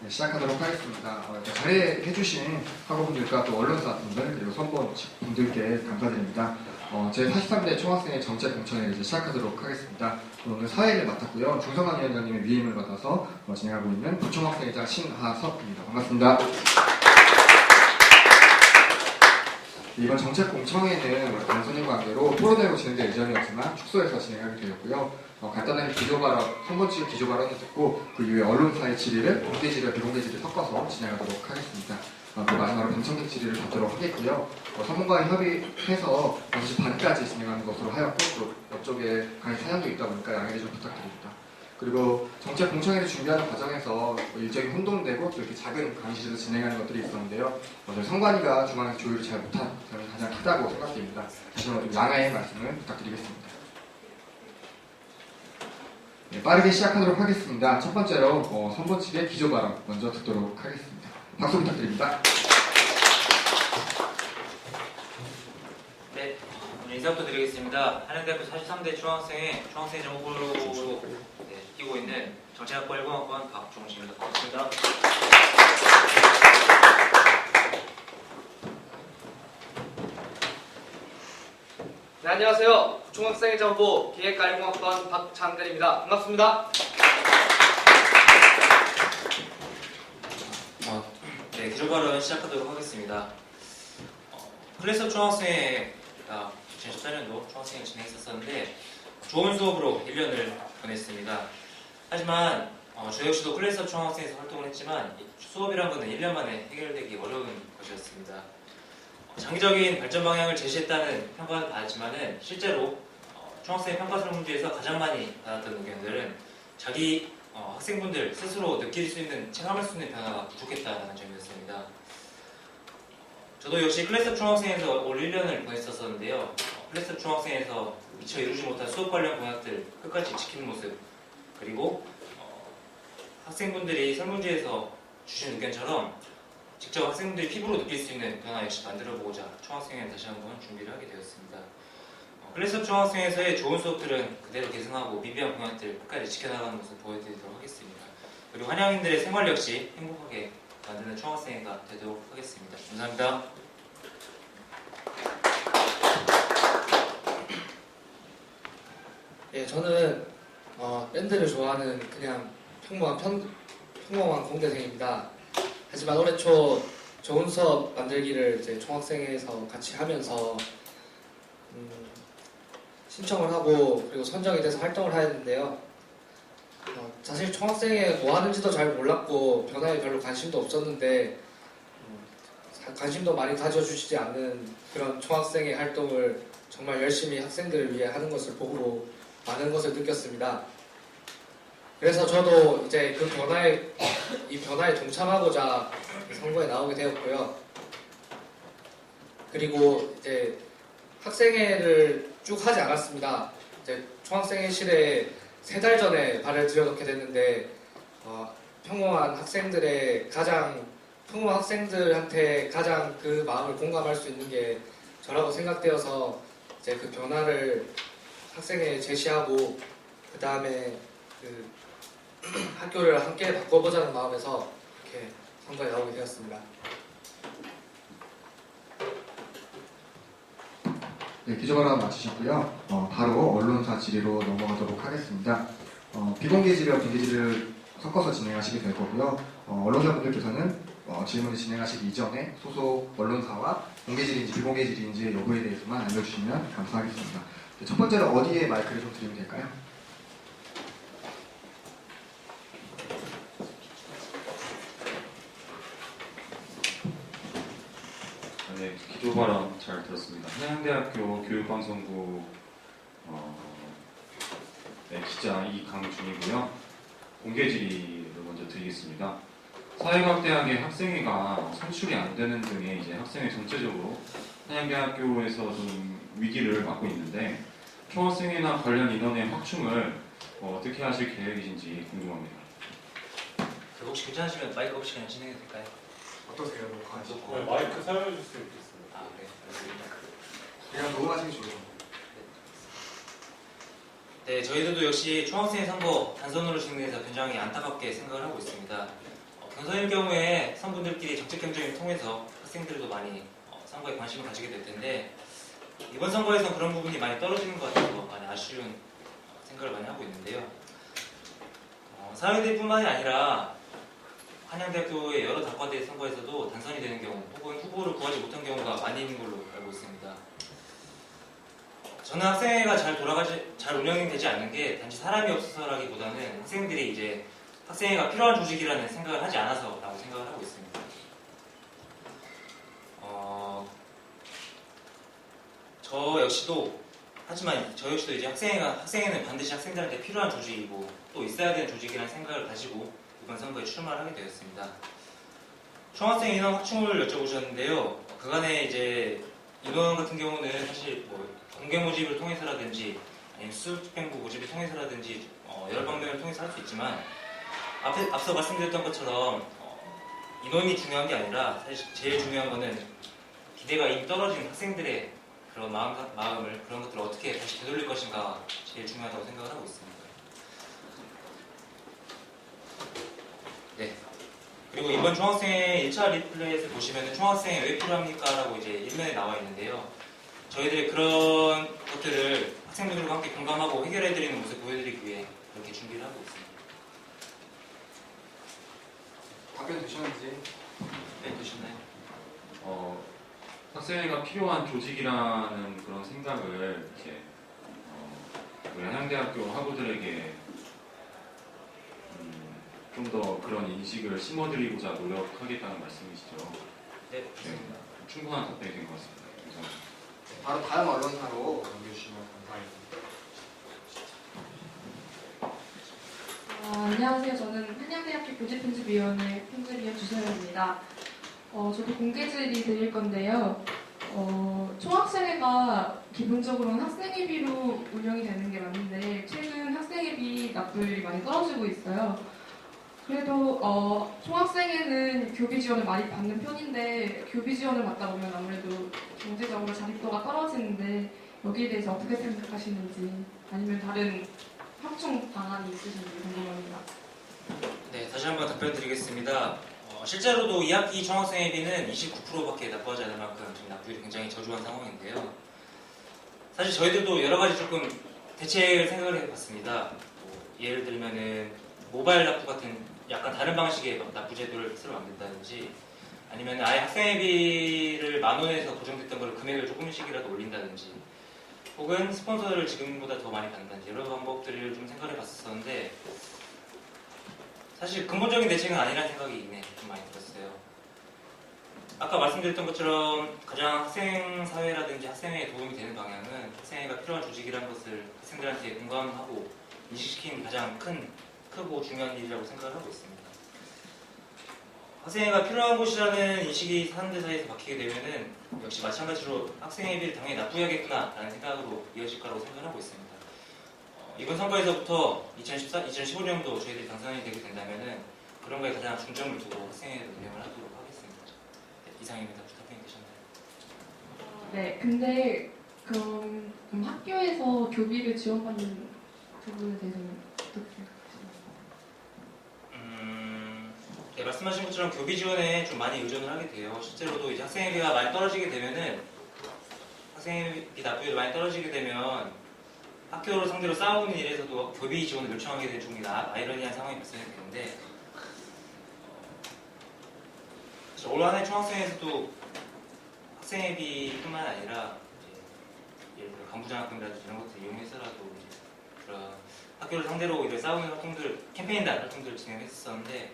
네, 시작하도록 하겠습니다. 자리해주신 학우분들과 또 언론사분들 그리고 선보분들께 감사드립니다. 제 43대 총학생회 정책 공청회를 이제 시작하도록 하겠습니다. 오늘 사회를 맡았고요. 중성환 위원장님의 위임을 받아서 진행하고 있는 부총학생회장 신하섭입니다. 반갑습니다. 이번 정책 공청회는 단순인 관계로 토론회로 진행될 예정이었지만 축소해서 진행하게 되었고요. 간단하게 기조발언, 선본측 기조발언을 듣고 그 이후에 언론사의 질의를 공개 질의와 비공개 질의를 섞어서 진행하도록 하겠습니다. 그 마지막으로 방청객 질의를 받도록 하겠고요. 선문과의 협의해서 6시 반까지 진행하는 것으로 하였고 또 옆쪽에 강의 사연도 있다 보니까 양해를 좀 부탁드립니다. 그리고 정책 공청회를 준비하는 과정에서 일정이 혼돈되고 또 이렇게 작은 강의실에서 진행하는 것들이 있었는데요. 저희 성관이가 중앙에서 조율을 잘 못한 점이 가장 크다고 생각됩니다. 다시 한번 좀 양해의 말씀을 부탁드리겠습니다. 네, 빠르게 시작하도록 하겠습니다. 첫 번째로 선본 측의 기조 발언 먼저 듣도록 하겠습니다. 박수 부탁드립니다. 네, 오늘 인사부터 드리겠습니다. 한양대학교 43대 중학생회 정보부로 뛰고 있는 정치학과 1공학번 박종식입니다. 반갑습니다. 네, 안녕하세요. 중학생회 정보 기획과 1공학번 박장근입니다. 반갑습니다. 네, 기조발언 시작하도록 하겠습니다. 클래스업 중학생회가 2014년도 중학생회 진행했었는데 좋은 수업으로 1년을 보냈습니다. 하지만 저 역시도 클래스업 중학생에서 활동을 했지만 수업이란 것은 1년 만에 해결되기 어려운 것이었습니다. 장기적인 발전 방향을 제시했다는 평가를 받았지만은 실제로 중학생 평가설 문제에서 가장 많이 받았던 의견들은 자기 학생분들 스스로 느낄 수 있는, 체감할 수 있는 변화가 부족했다는 점이었습니다. 저도 역시 클래스업 중학생에서 올 1년을 보냈었는데요. 클래스업 중학생에서 미처 이루지 못한 수업 관련 공약들 끝까지 지키는 모습, 그리고 학생분들이 설문지에서 주신 의견처럼 직접 학생들이 피부로 느낄 수 있는 변화 역시 만들어보고자 총학생회는 다시 한번 준비를 하게 되었습니다. 클래스업 중학생에서의 좋은 수업들은 그대로 계승하고 미비한 공약들 끝까지 지켜나가는 모습 보여드리도록 하겠습니다. 그리고 한양인들의 생활 역시 행복하게 만드는 총학생회가 되도록 하겠습니다. 감사합니다. 예, 저는 밴드를 좋아하는 그냥 평범한 공대생입니다. 하지만 올해 초 좋은 수업 만들기를 이제 총학생회에서 같이 하면서 신청을 하고 그리고 선정이 돼서 활동을 하였는데요. 사실 총학생회 뭐 하는지도 잘 몰랐고 변화에 별로 관심도 없었는데 관심도 많이 가져주시지 않는 그런 총학생회 활동을 정말 열심히 학생들을 위해 하는 것을 보고 많은 것을 느꼈습니다. 그래서 저도 이제 이 변화에 동참하고자 선거에 나오게 되었고요. 그리고 이제 학생회를 쭉 하지 않았습니다. 이제 총학생회실에 3달 전에 발을 들여놓게 됐는데 평범한 학생들한테 가장 그 마음을 공감할 수 있는 게 저라고 생각되어서 이제 그 변화를 학생회에 제시하고 그 다음에 학교를 함께 바꿔보자는 마음에서 이렇게 선거에 나오게 되었습니다. 네, 기조발언 마치셨고요. 바로 언론사 질의로 넘어가도록 하겠습니다. 비공개 질의와 공개 질의를 섞어서 진행하시게 될 거고요. 언론사분들께서는 질문을 진행하시기 이전에 소속 언론사와 공개 질의인지 비공개 질의인지 여부에 대해서만 알려주시면 감사하겠습니다. 네, 첫 번째로 어디에 마이크를 좀 드리면 될까요? 네, 기조 발언 잘 들었습니다. 한양대학교 교육방송부 기자 이강준이고요. 공개 질의를 먼저 드리겠습니다. 사회과학대학의 학생회가 선출이 안 되는 등의 이제 학생회 전체적으로 한양대학교에서 좀 위기를 맞고 있는데 총학생회나 관련 인원의 확충을 어떻게 하실 계획이신지 궁금합니다. 혹시 괜찮으시면 마이크 없이 그냥 진행해도 될까요? 어떠세요? 네, 마이크 사용해 주시면 좋겠습니다. 아, 네, 알겠습니다. 그냥 녹음하시기 좋아요. 네, 저희들도 역시 총학생회 선거 단선으로 진행돼서 굉장히 안타깝게 생각을 하고 있습니다. 경선일 경우에 선분들끼리 적극 경쟁을 통해서 학생들도 많이 선거에 관심을 가지게 될 텐데 이번 선거에서는 그런 부분이 많이 떨어지는 것 같아서 많이 아쉬운 생각을 많이 하고 있는데요. 사회대뿐만이 아니라 한양대학교의 여러 단과대 선거에서도 당선이 되는 경우 혹은 후보를 구하지 못한 경우가 많이 있는 걸로 알고 있습니다. 저는 학생회가 잘 운영이 되지 않는 게 단지 사람이 없어서라기보다는 학생들이 이제 학생회가 필요한 조직이라는 생각을 하지 않아서라고 생각을 하고 있습니다. 저 역시도 이제 학생회는 반드시 학생들한테 필요한 조직이고 또 있어야 되는 조직이라는 생각을 가지고 이번 선거에 출마를 하게 되었습니다. 총학생 인원 확충을 여쭤보셨는데요. 그간의 이제 인원 같은 경우는 사실 공개 모집을 통해서라든지 아니면 수습행부 모집을 통해서라든지 여러 방면을 통해서 할 수 있지만 앞서 말씀드렸던 것처럼 인원이 중요한 게 아니라 사실 제일 중요한 거는 기대가 이미 떨어진 학생들의 그런 마음을 그런 것들을 어떻게 다시 되돌릴 것인가 제일 중요하다고 생각을 하고 있습니다. 네. 그리고 이번 총학생회 1차 리플렛을 보시면 총학생회 왜 필요합니까? 라고 이제 1면에 나와 있는데요. 저희들이 그런 것들을 학생분들과 함께 공감하고 해결해드리는 모습을 보여드리기 위해 이렇게 준비를 하고 있습니다. 답변 되셨는지? 네, 되셨나요? 학생회가 필요한 조직이라는 그런 생각을 이렇게 우리 한양대학교 학우들에게 좀 더 그런 인식을 심어드리고자 노력하겠다는 말씀이시죠? 네, 좋습니다. 충분한 답변이 된 것 같습니다. 감사합니다. 바로 다음 언론사로 넘겨주시면 감사하겠습니다. 안녕하세요. 저는 한양대학교 교직편집위원회 편집위원 주소연입니다. 저도 공개질의 드릴 건데요. 총학생회가 기본적으로는 학생회비로 운영이 되는 게 맞는데 최근 학생회비 납부율이 많이 떨어지고 있어요. 그래도 총학생회는 교비 지원을 많이 받는 편인데 교비 지원을 받다 보면 아무래도 경제적으로 자립도가 떨어지는데 여기에 대해서 어떻게 생각하시는지 아니면 다른 확충 방안이 있으신지 궁금합니다. 네, 다시 한번 답변 드리겠습니다. 실제로도 2학기 총학생회비는 29%밖에 납부하지 않을 만큼 지금 납부율이 굉장히 저조한 상황인데요. 사실 저희들도 여러 가지 조금 대책을 생각을 해봤습니다. 예를 들면은 모바일 납부 같은 약간 다른 방식의 납부 제도를 새로 만든다든지 아니면 아예 학생회비를 10,000원에서 고정됐던 걸 금액을 조금씩이라도 올린다든지 혹은 스폰서를 지금보다 더 많이 받는다든지 여러 방법들을 좀 생각해 봤었는데 사실 근본적인 대책은 아니라는 생각이 좀 많이 들었어요. 아까 말씀드렸던 것처럼 가장 학생사회라든지 학생회에 도움이 되는 방향은 학생회가 필요한 조직이라는 것을 학생들한테 공감하고 인식시키는 게 가장 크고 중요한 일이라고 생각을 하고 있습니다. 학생회가 필요한 곳이라는 인식이 사람들 사이에서 박히게 되면은 역시 마찬가지로 학생회비를 당연히 납부해야겠구나라는 생각으로 이어질 거라고 생각을 하고 있습니다. 이번 선거에서부터 2015년도 저희들이 당선이 되게 된다면은 그런 거에 가장 중점을 두고 학생회를 운영을 하도록 하겠습니다. 네, 이상입니다. 답변이 되셨나요? 네, 근데 그럼 학교에서 교비를 지원받는 부분에 대해서는 어떻게 생각하시나요? 네, 말씀하신 것처럼 교비 지원에 좀 많이 의존을 하게 돼요. 실제로도 이제 학생회비가 많이 떨어지게 되면은 학생회비 납부율이 많이 떨어지게 되면 학교를 상대로 싸우는 일에서도 교비 지원을 요청하게 되는 종이 아이러니한 상황이 발생이 되는데 올 한해 총학생회에서도 학생회비뿐만 아니라 예를 들어 간부장학금이라든지 이런 것들 이용해서라도 이제 그런 학교를 상대로 이제 싸우는 활동들, 캠페인단 활동들을 진행했었는데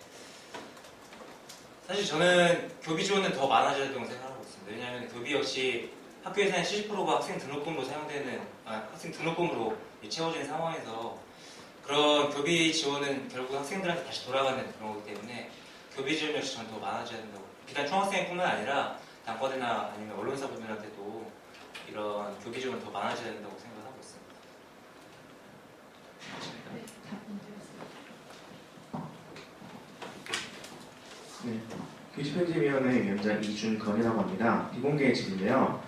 사실 저는 교비 지원은 더 많아져야 된다고 생각하고 있습니다. 왜냐하면 교비 역시 학교에서 한 70%가 학생 등록금으로 학생 등록금으로 채워지는 상황에서 그런 교비 지원은 결국 학생들한테 다시 돌아가는 그런 거기 때문에 교비 지원 역시 저는 더 많아져야 된다고. 비단 총학생뿐만 아니라 단과대나 아니면 언론사분들한테도 이런 교비 지원은 더 많아져야 된다고 생각하고 있습니다. 네, 답변 드렸습니다. 네, 교직편집위원회 위원장 이준건이라고 합니다. 비공개 질인데요.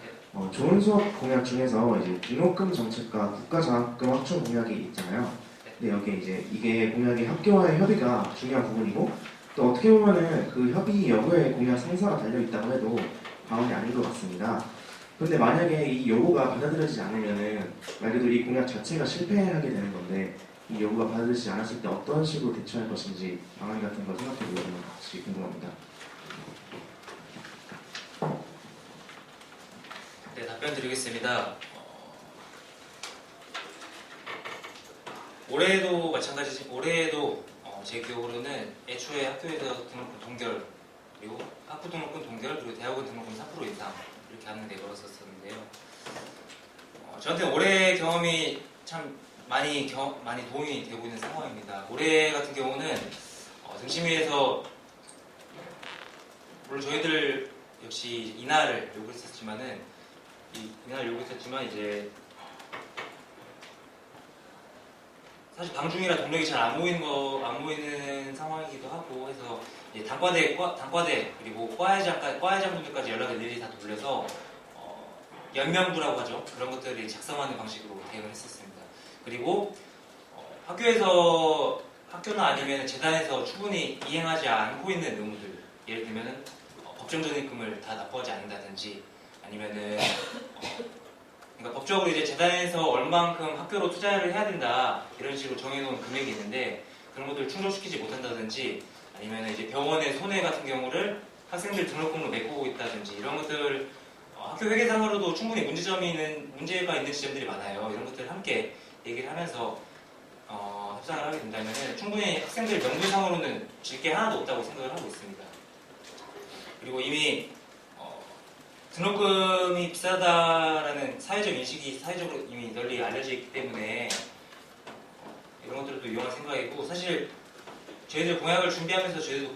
좋은 수업 공약 중에서 이제 등록금 정책과 국가장학금 확충 공약이 있잖아요. 근데 여기 이제 이게 공약이 학교와의 협의가 중요한 부분이고 또 어떻게 보면은 그 협의 여부에 공약 성사가 달려 있다고 해도 과언이 아닌 것 같습니다. 그런데 만약에 이 요구가 받아들여지지 않으면은 말 그대로 이 공약 자체가 실패하게 되는 건데 이 요구가 받아들여지지 않았을 때 어떤 식으로 대처할 것인지 방안 같은 걸 생각해 보면 같이 궁금합니다. 네, 답변 드리겠습니다. 올해도 마찬가지지, 올해에도 제 기억으로는 애초에 학교에서 등록금 동결, 그리고 학부 등록금 동결, 그리고 대학원 등록금 3% 인상 이렇게 하는 데 걸었었는데요. 저한테 올해 경험이 참 많이 도움이 되고 있는 상황입니다. 올해 같은 경우는 등심위에서 물론 저희들 역시 인하를 요구했었지만 이제 사실 방중이라 동력이 잘 안 모이는 상황이기도 하고 해서 이제 단과대 그리고 과외장분들까지 연락을 일일이 다 돌려서 연명부라고 하죠. 그런 것들이 작성하는 방식으로 대응을 했었습니다. 그리고 학교나 아니면 재단에서 충분히 이행하지 않고 있는 의무들, 예를 들면은 법정 전입금을 다 납부하지 않는다든지 아니면은 그러니까 법적으로 이제 재단에서 얼만큼 학교로 투자를 해야 된다 이런 식으로 정해놓은 금액이 있는데 그런 것들을 충족시키지 못한다든지 아니면 이제 병원의 손해 같은 경우를 학생들 등록금으로 메꾸고 있다든지 이런 것들 학교 회계상으로도 충분히 문제가 있는 지점들이 많아요. 이런 것들을 함께 얘기를 하면서 협상을 하게 된다면 충분히 학생들 명분상으로는 질 게 하나도 없다고 생각을 하고 있습니다. 그리고 이미 등록금이 비싸다라는 사회적 인식이 사회적으로 이미 널리 알려져 있기 때문에 이런 것들도 유용한 생각이고 사실 저희들 공약을 준비하면서 저희도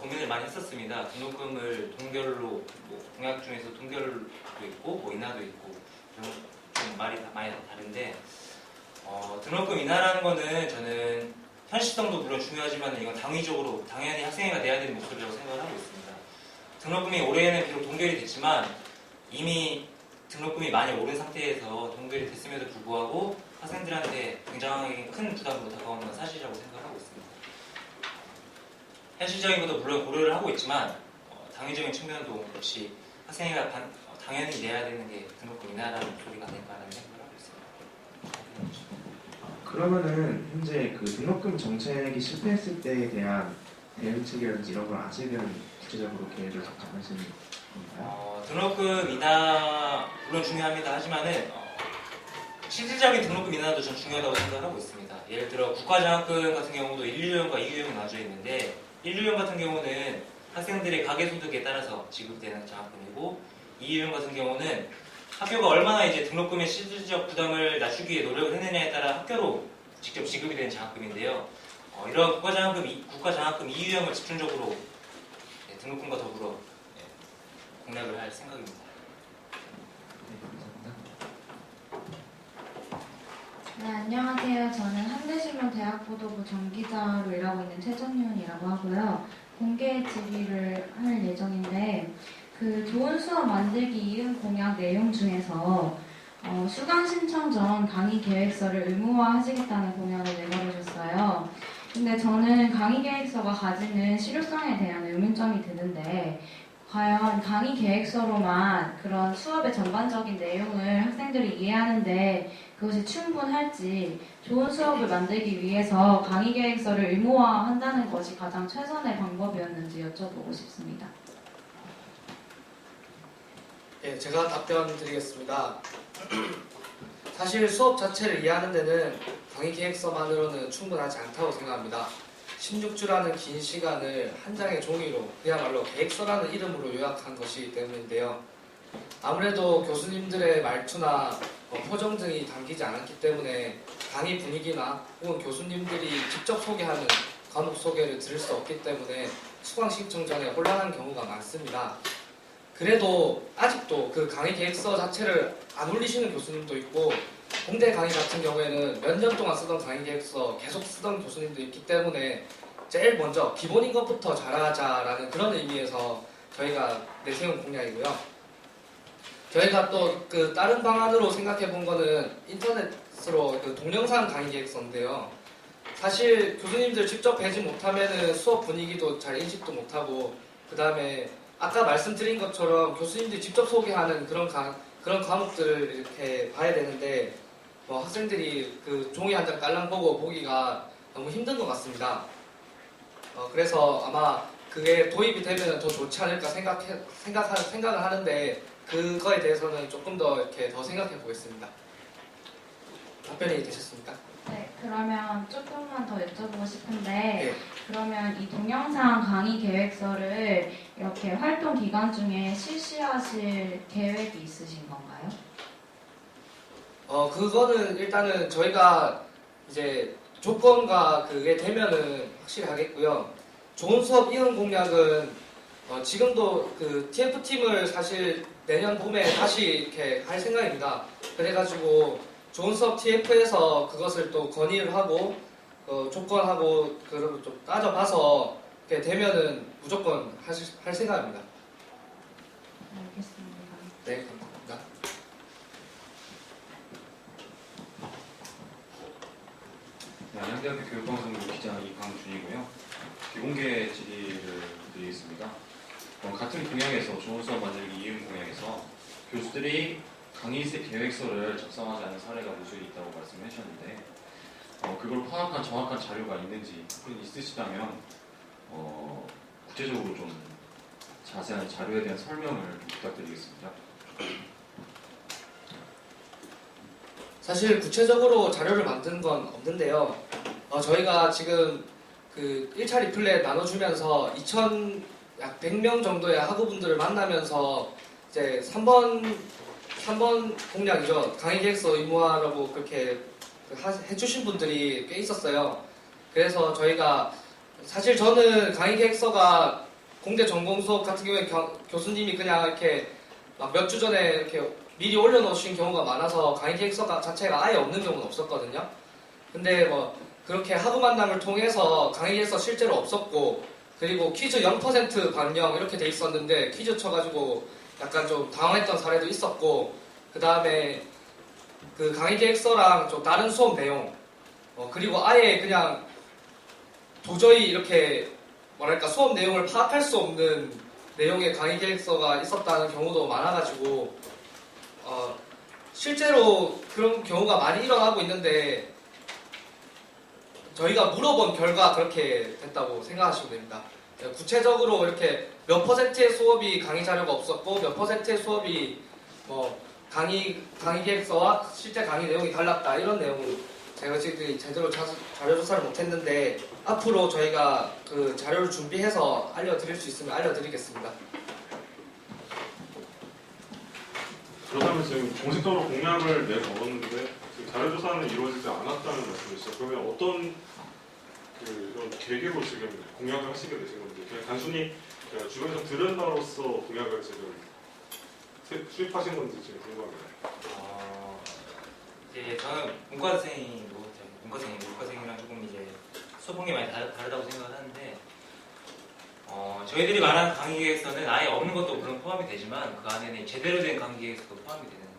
고민을 많이 했었습니다. 등록금을 동결로 공약 중에서 동결도 있고 인하도 있고 좀 말이 많이 다른데 등록금 인하라는 거는 저는 현실성도 물론 중요하지만 이건 당연히 학생회가 내야 되는 목소리라고 생각을 하고 있습니다. 등록금이 올해는 비록 동결이 됐지만 이미 등록금이 많이 오른 상태에서 동결이 됐음에도 불구하고 학생들한테 굉장히 큰 부담으로 다가오는 건 사실이라고 생각하고 있습니다. 현실적인 것도 물론 고려를 하고 있지만 당위적인 측면도 역시 학생회가 당연히 내야 되는 게 등록금 인하라는 소리가 아닐까라는 생각을 하고 있습니다. 그러면은 현재 그 등록금 정책이 실패했을 때에 대한 대응책이라든지 이런 걸 아직은 구체적으로 계획을 작성하시는 건가요? 등록금 인하 물론 중요합니다. 하지만은 실질적인 등록금 인하도 전 중요하다고 생각을 하고 있습니다. 예를 들어 국가장학금 같은 경우도 1유형과 2유형이 나눠져 있는데 1유형 같은 경우는 학생들의 가계소득에 따라서 지급되는 장학금이고 2유형 같은 경우는 학교가 얼마나 이제 등록금의 실질적 부담을 낮추기 위해 노력을 했느냐에 따라 학교로 직접 지급이 되는 장학금인데요. 이런 국가장학금 2유형을 집중적으로 등록금과 더불어 공략을 할 생각입니다. 네, 안녕하세요. 저는 한대신문 대학보도부 정기자로 일하고 있는 최정윤이라고 하고요. 공개 질의를 할 예정인데 그 좋은 수업 만들기 이은 공약 내용 중에서 수강 신청 전 강의 계획서를 의무화하시겠다는 공약을 내걸으셨어요. 근데 저는 강의 계획서가 가지는 실효성에 대한 의문점이 드는데 과연 강의 계획서로만 그런 수업의 전반적인 내용을 학생들이 이해하는데 그것이 충분할지 좋은 수업을 만들기 위해서 강의 계획서를 의무화한다는 것이 가장 최선의 방법이었는지 여쭤보고 싶습니다. 네, 제가 답변 드리겠습니다. 사실 수업 자체를 이해하는 데는 강의 계획서만으로는 충분하지 않다고 생각합니다. 16주라는 긴 시간을 한 장의 종이로 그야말로 계획서라는 이름으로 요약한 것이기 때문인데요. 아무래도 교수님들의 말투나 표정 등이 담기지 않았기 때문에 강의 분위기나 혹은 교수님들이 직접 소개하는 과목 소개를 들을 수 없기 때문에 수강 신청 전에 혼란한 경우가 많습니다. 그래도 아직도 그 강의 계획서 자체를 안 올리시는 교수님도 있고 공대 강의 같은 경우에는 몇 년 동안 쓰던 강의 계획서 계속 쓰던 교수님도 있기 때문에 제일 먼저 기본인 것부터 잘하자라는 그런 의미에서 저희가 내세운 공약이고요. 저희가 또 그 다른 방안으로 생각해 본 거는 인터넷으로 그 동영상 강의 계획서인데요. 사실 교수님들 직접 뵈지 못하면은 수업 분위기도 잘 인식도 못하고 그 다음에 아까 말씀드린 것처럼 교수님들이 직접 소개하는 그런 과목들을 이렇게 봐야 되는데 학생들이 그 종이 한 장 깔랑 보고 보기가 너무 힘든 것 같습니다. 그래서 아마 그게 도입이 되면 더 좋지 않을까 생각을 하는데 그거에 대해서는 조금 더 이렇게 더 생각해 보겠습니다. 답변이 되셨습니까? 네, 그러면 조금만 더 여쭤보고 싶은데 네. 그러면 이 동영상 강의 계획서를 이렇게 활동 기간 중에 실시하실 계획이 있으신 건가요? 그거는 일단은 저희가 이제 조건과 그게 되면은 확실히 하겠고요. 좋은 수업 이용 공약은 지금도 그 TF팀을 사실 내년 봄에 다시 이렇게 할 생각입니다. 그래가지고 좋은 수업 TF에서 그것을 또 건의를 하고 조건하고 그걸 좀 따져봐서 이렇게 되면은 무조건 할 생각입니다. 알겠습니다. 네, 감사합니다. 네, 안양대학교 교육방송국 기자 이광준이고요. 비공개 질의를 드리겠습니다. 같은 공약에서 좋은 수업 만들기 이음 공약에서 교수들이 강의 계획서를 작성하지 않은 사례가 무수히 있다고 말씀해 주셨는데 그걸 파악한 정확한 자료가 있는지 혹은 있으시다면 구체적으로 좀 자세한 자료에 대한 설명을 부탁드리겠습니다. 사실 구체적으로 자료를 만든 건 없는데요. 저희가 지금 그 1차 리플렛 나눠주면서 약 100명 정도의 학우분들을 만나면서 이제 3번 공약이죠. 강의 계획서 의무화라고 그렇게 해주신 분들이 꽤 있었어요. 그래서 저희가 사실 저는 강의 계획서가 공대 전공 수업 같은 경우에 교수님이 그냥 이렇게 막 몇 주 전에 이렇게 미리 올려놓으신 경우가 많아서 강의 계획서 자체가 아예 없는 경우는 없었거든요. 근데 그렇게 학우 만남을 통해서 강의 계획서 실제로 없었고 그리고 퀴즈 0% 반영 이렇게 돼 있었는데 퀴즈 쳐가지고 약간 좀 당황했던 사례도 있었고 그 다음에 그 강의 계획서랑 좀 다른 수업 내용 그리고 아예 그냥 도저히 이렇게 뭐랄까 수업 내용을 파악할 수 없는 내용의 강의 계획서가 있었다는 경우도 많아가지고 실제로 그런 경우가 많이 일어나고 있는데 저희가 물어본 결과 그렇게 됐다고 생각하시면 됩니다. 구체적으로 이렇게 몇 퍼센트의 수업이 강의 자료가 없었고 몇 퍼센트의 수업이 강의 계획서와 실제 강의 내용이 달랐다 이런 내용은 제가 지금 제대로 자료 조사를 못했는데 앞으로 저희가 그 자료를 준비해서 알려드릴 수 있으면 알려드리겠습니다. 그렇다면 지금 공식적으로 공약을 내걸었는데 지금 자료조사는 이루어지지 않았다는 말씀이시죠? 그러면 어떤 이런 계기로 지금 공약을 하시게 되신 건지 그냥 단순히 주변에서 들은 바로서 공약을 지금 수립하신 건지 지금 궁금합니다. 이제 저는 문과생이랑 조금 이제 수업이 많이 다르다고 생각을 하는데 저희들이 말하는 강의 계획서는 아예 없는 것도 물론 포함이 되지만 그 안에는 제대로 된 강의 계획서도 포함이 되는 겁니다.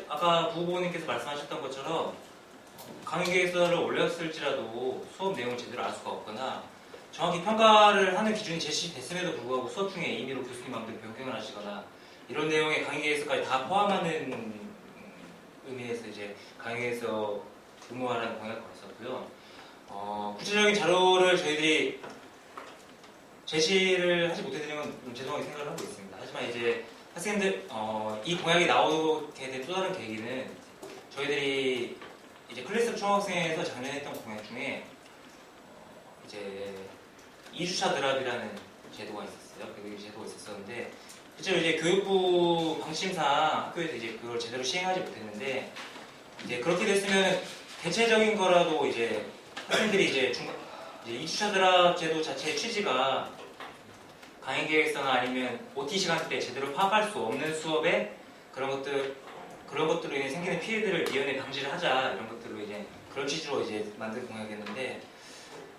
아까 부부님께서 말씀하셨던 것처럼 강의 계획서를 올렸을지라도 수업 내용을 제대로 알 수가 없거나 정확히 평가를 하는 기준이 제시됐음에도 불구하고 수업 중에 임의로 교수님 마음대로 변경을 하시거나 이런 내용의 강의 계획서까지 다 포함하는 의미에서 이제 강의 계획서 의무화라는 공약을 있었고요. 구체적인 자료를 저희들이 제시를 하지 못해드린 건 좀 죄송하게 생각을 하고 있습니다. 하지만 이제 학생들 이 공약이 나오게 된 또 다른 계기는 저희들이 이제 클래스 총학생회에서 작년에 했던 공약 중에 이제 2주차 드랍이라는 제도가 있었어요. 그 제도가 있었는데 실제로 이제 교육부 방침상 학교에서 이제 그걸 제대로 시행하지 못했는데 이제 그렇게 됐으면 대체적인 거라도 이제 학생들이 이제 2주차 드랍 제도 자체의 취지가 강의 계획서나 아니면 OT 시간 때 제대로 파악할 수 없는 수업에 그런 것들로 인해 생기는 피해들을 미연에 방지를 하자 이런 것들로 이제 그런 취지로 이제 만든 공약이었는데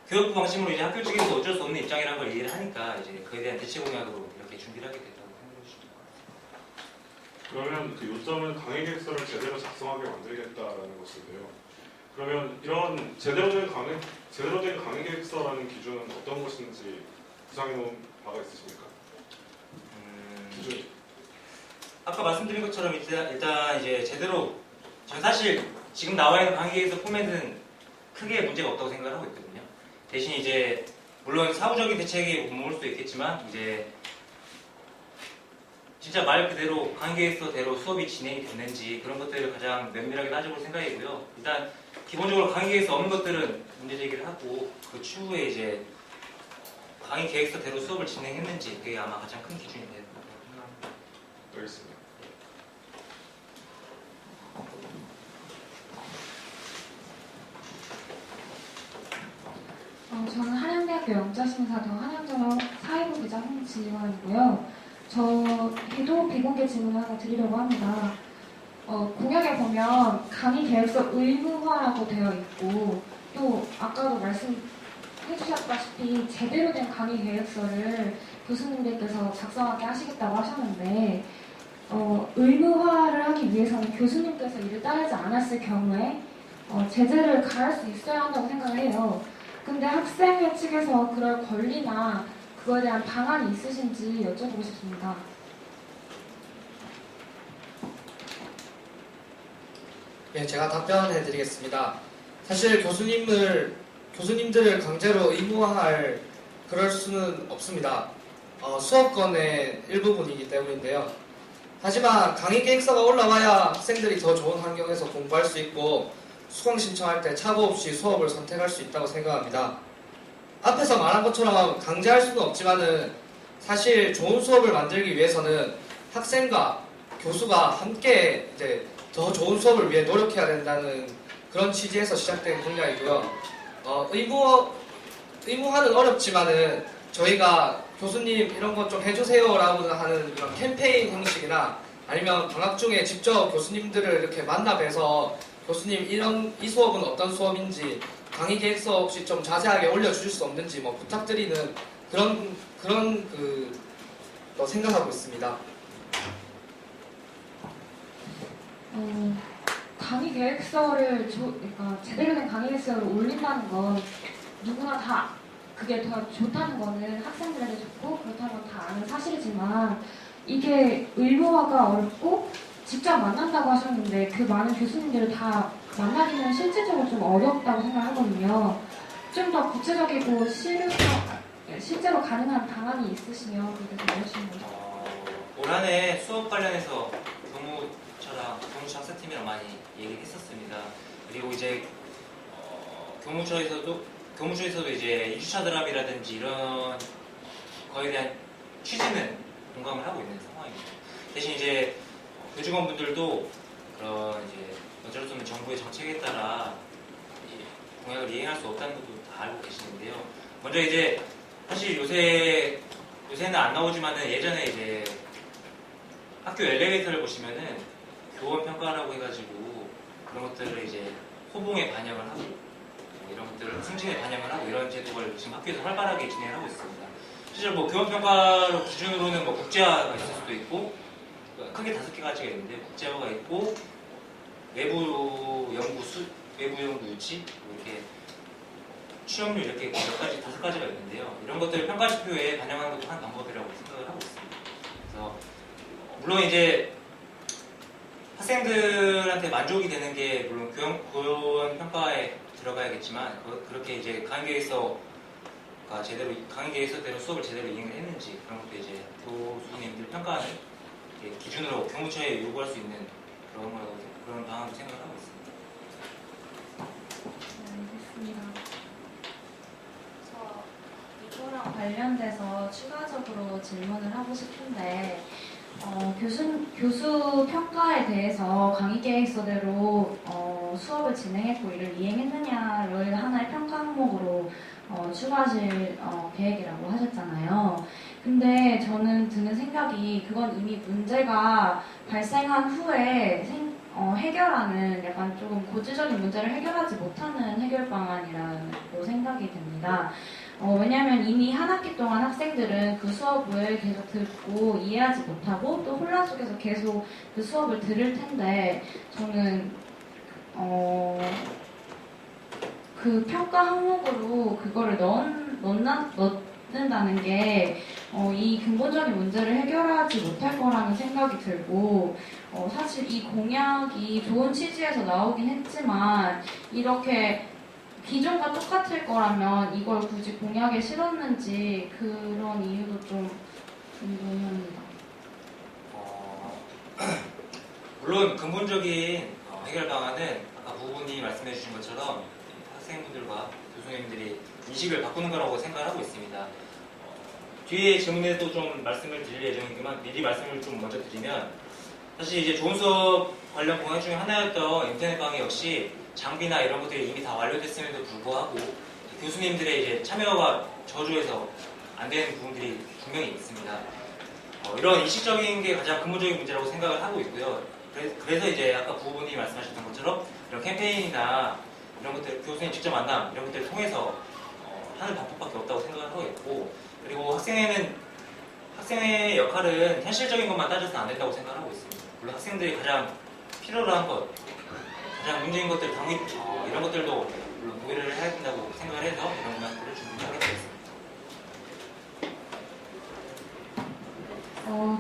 교육부 방침으로 이제 학교 측에서 어쩔 수 없는 입장이라는 걸 이해를 하니까 이제 그에 대한 대체 공약으로 이렇게 준비를 하게 됐다고 생각해 주시면 될 것 같습니다. 그러면 그 요점은 강의 계획서를 제대로 작성하게 만들겠다라는 것인데요. 그러면 이런 제대로 된 강의 계획서라는 기준은 어떤 것인지 구상해 놓은 바가 있으십니까? 기준. 아까 말씀드린 것처럼 일단 이제 제대로 저는 사실 지금 나와 있는 강의 계획서 포맷은 크게 문제가 없다고 생각을 하고 있거든요. 대신 이제 물론 사후적인 대책이 못 먹을 수도 있겠지만 이제 진짜 말 그대로 강의 계획서대로 수업이 진행이 됐는지 그런 것들을 가장 면밀하게 따져볼 생각이고요. 일단 기본적으로 강의 계획서 없는 것들은 문제 제기를 하고 그 추후에 이제 강의 계획서대로 수업을 진행했는지 그게 아마 가장 큰 기준이 될 거라고 생각합니다. 알겠습니다. 저는 한양대학교 영자심사도 한양정 사회부 기자 홍지원이고요. 저희도 비공개 질문을 하나 드리려고 합니다. 공약에 보면 강의 계획서 의무화라고 되어 있고 또 아까도 말씀해주셨다시피 제대로 된 강의 계획서를 교수님들께서 작성하게 하시겠다고 하셨는데 의무화를 하기 위해서는 교수님께서 이를 따르지 않았을 경우에 제재를 가할 수 있어야 한다고 생각을 해요. 근데 학생회 측에서 그럴 권리나 그거에 대한 방안이 있으신지 여쭤보고 싶습니다. 예, 제가 답변해 드리겠습니다. 사실 교수님들을 강제로 의무화할 그럴 수는 없습니다. 수업권의 일부분이기 때문인데요. 하지만 강의 계획서가 올라와야 학생들이 더 좋은 환경에서 공부할 수 있고 수강 신청할 때 착오 없이 수업을 선택할 수 있다고 생각합니다. 앞에서 말한 것처럼 강제할 수는 없지만은 사실 좋은 수업을 만들기 위해서는 학생과 교수가 함께 이제 더 좋은 수업을 위해 노력해야 된다는 그런 취지에서 시작된 공약이고요. 의무화는 어렵지만은 저희가 교수님 이런 것 좀 해주세요라고 하는 그런 캠페인 형식이나 아니면 방학 중에 직접 교수님들을 이렇게 만나 뵈서 교수님 이 수업은 어떤 수업인지 강의 계획서 혹시 좀 자세하게 올려주실 수 없는지 뭐 부탁드리는 그런 생각하고 있습니다. 강의 계획서를 그러니까 제대로 된 강의 계획서를 올린다는 건 누구나 다 그게 더 좋다는 거는 학생들에게 좋고 그렇다는 건 다 아는 사실이지만 이게 의무화가 어렵고 직접 만난다고 하셨는데 그 많은 교수님들을 다 만나기는 실질적으로 좀 어렵다고 생각하거든요. 좀 더 구체적이고 실제로 가능한 방안이 있으시면 그렇게 좀 알려주시면 좋겠습니다. 올 한해 수업 관련해서 교무처 학사팀이랑 많이 얘기를 했었습니다. 그리고 이제 교무처에서도 이제 2주차 드랍이라든지 이런 거에 대한 취지는 공감을 하고 있는 상황입니다. 대신 이제 교직원분들도 그런 이제 어쩔 수 없는 정부의 정책에 따라 공약을 이행할 수 없다는 것도 다 알고 계시는데요. 먼저 이제 사실 요새는 안 나오지만은 예전에 이제 학교 엘리베이터를 보시면은 교원 평가라고 해가지고 그런 것들을 이제 호봉에 반영을 하고 이런 것들을 승진에 반영을 하고 이런 제도를 지금 학교에서 활발하게 진행을 하고 있습니다. 실제로 뭐 교원 평가로 기준으로는 뭐 국제화가 있을 수도 있고 크게 5가지가 있는데 국제화가 있고 외부 연구 유치 이렇게 취업률 이렇게 몇 가지 5가지가 있는데요. 이런 것들을 평가 지표에 반영하는 것도 한 방법이라고 생각을 하고 있습니다. 그래서 물론 이제 학생들한테 만족이 되는 게 물론 교원 평가에 들어가야겠지만 그렇게 이제 강의 계획서대로 수업을 제대로 이행을 했는지 그런 것도 이제 교수님들 평가하는 기준으로 교무처에 요구할 수 있는 그런 방안도 생각을 하고 있습니다. 네, 알겠습니다. 이거랑 관련돼서 추가적으로 질문을 하고 싶은데 교수 평가에 대해서 강의 계획서대로 수업을 진행했고 이를 이행했느냐를 하나의 평가 항목으로 추가하실 계획이라고 하셨잖아요. 근데 저는 드는 생각이 그건 이미 문제가 발생한 후에 해결하는 약간 조금 고질적인 문제를 해결하지 못하는 해결 방안이라고 생각이 듭니다. 왜냐하면 이미 한 학기 동안 학생들은 그 수업을 계속 듣고 이해하지 못하고 또 혼란 속에서 계속 그 수업을 들을 텐데 저는 그 평가 항목으로 그거를 넣는다는 게 이 근본적인 문제를 해결하지 못할 거라는 생각이 들고 사실 이 공약이 좋은 취지에서 나오긴 했지만 이렇게 기존과 똑같을 거라면 이걸 굳이 공약에 실었는지 그런 이유도 좀 궁금합니다. 물론 근본적인 해결 방안은 아까 부부님이 말씀해 주신 것처럼 학생분들과 교수님들이 인식을 바꾸는 거라고 생각을 하고 있습니다. 뒤에 질문에도 좀 말씀을 드릴 예정이지만 미리 말씀을 좀 먼저 드리면 사실 이제 좋은 수업 관련 공약 중에 하나였던 인터넷 강의 역시 장비나 이런 것들이 이미 다 완료됐음에도 불구하고 교수님들의 이제 참여가 저조해서 안 되는 부분들이 분명히 있습니다. 이런 인식적인 게 가장 근본적인 문제라고 생각을 하고 있고요. 그래서 이제 아까 부부님이 말씀하셨던 것처럼 이런 캠페인이나 이런 것들, 교수님 직접 만남 이런 것들을 통해서 하는 방법밖에 없다고 생각을 하고 있고, 그리고 학생의 역할은 현실적인 것만 따져서는 안 된다고 생각을 하고 있습니다. 물론 학생들이 가장 필요로 한 것, 가장 문제인 것들, 이런 것들도 물론 고려를 해야 된다고 생각을 해서 이런 것들을 준비하게 되었습니다.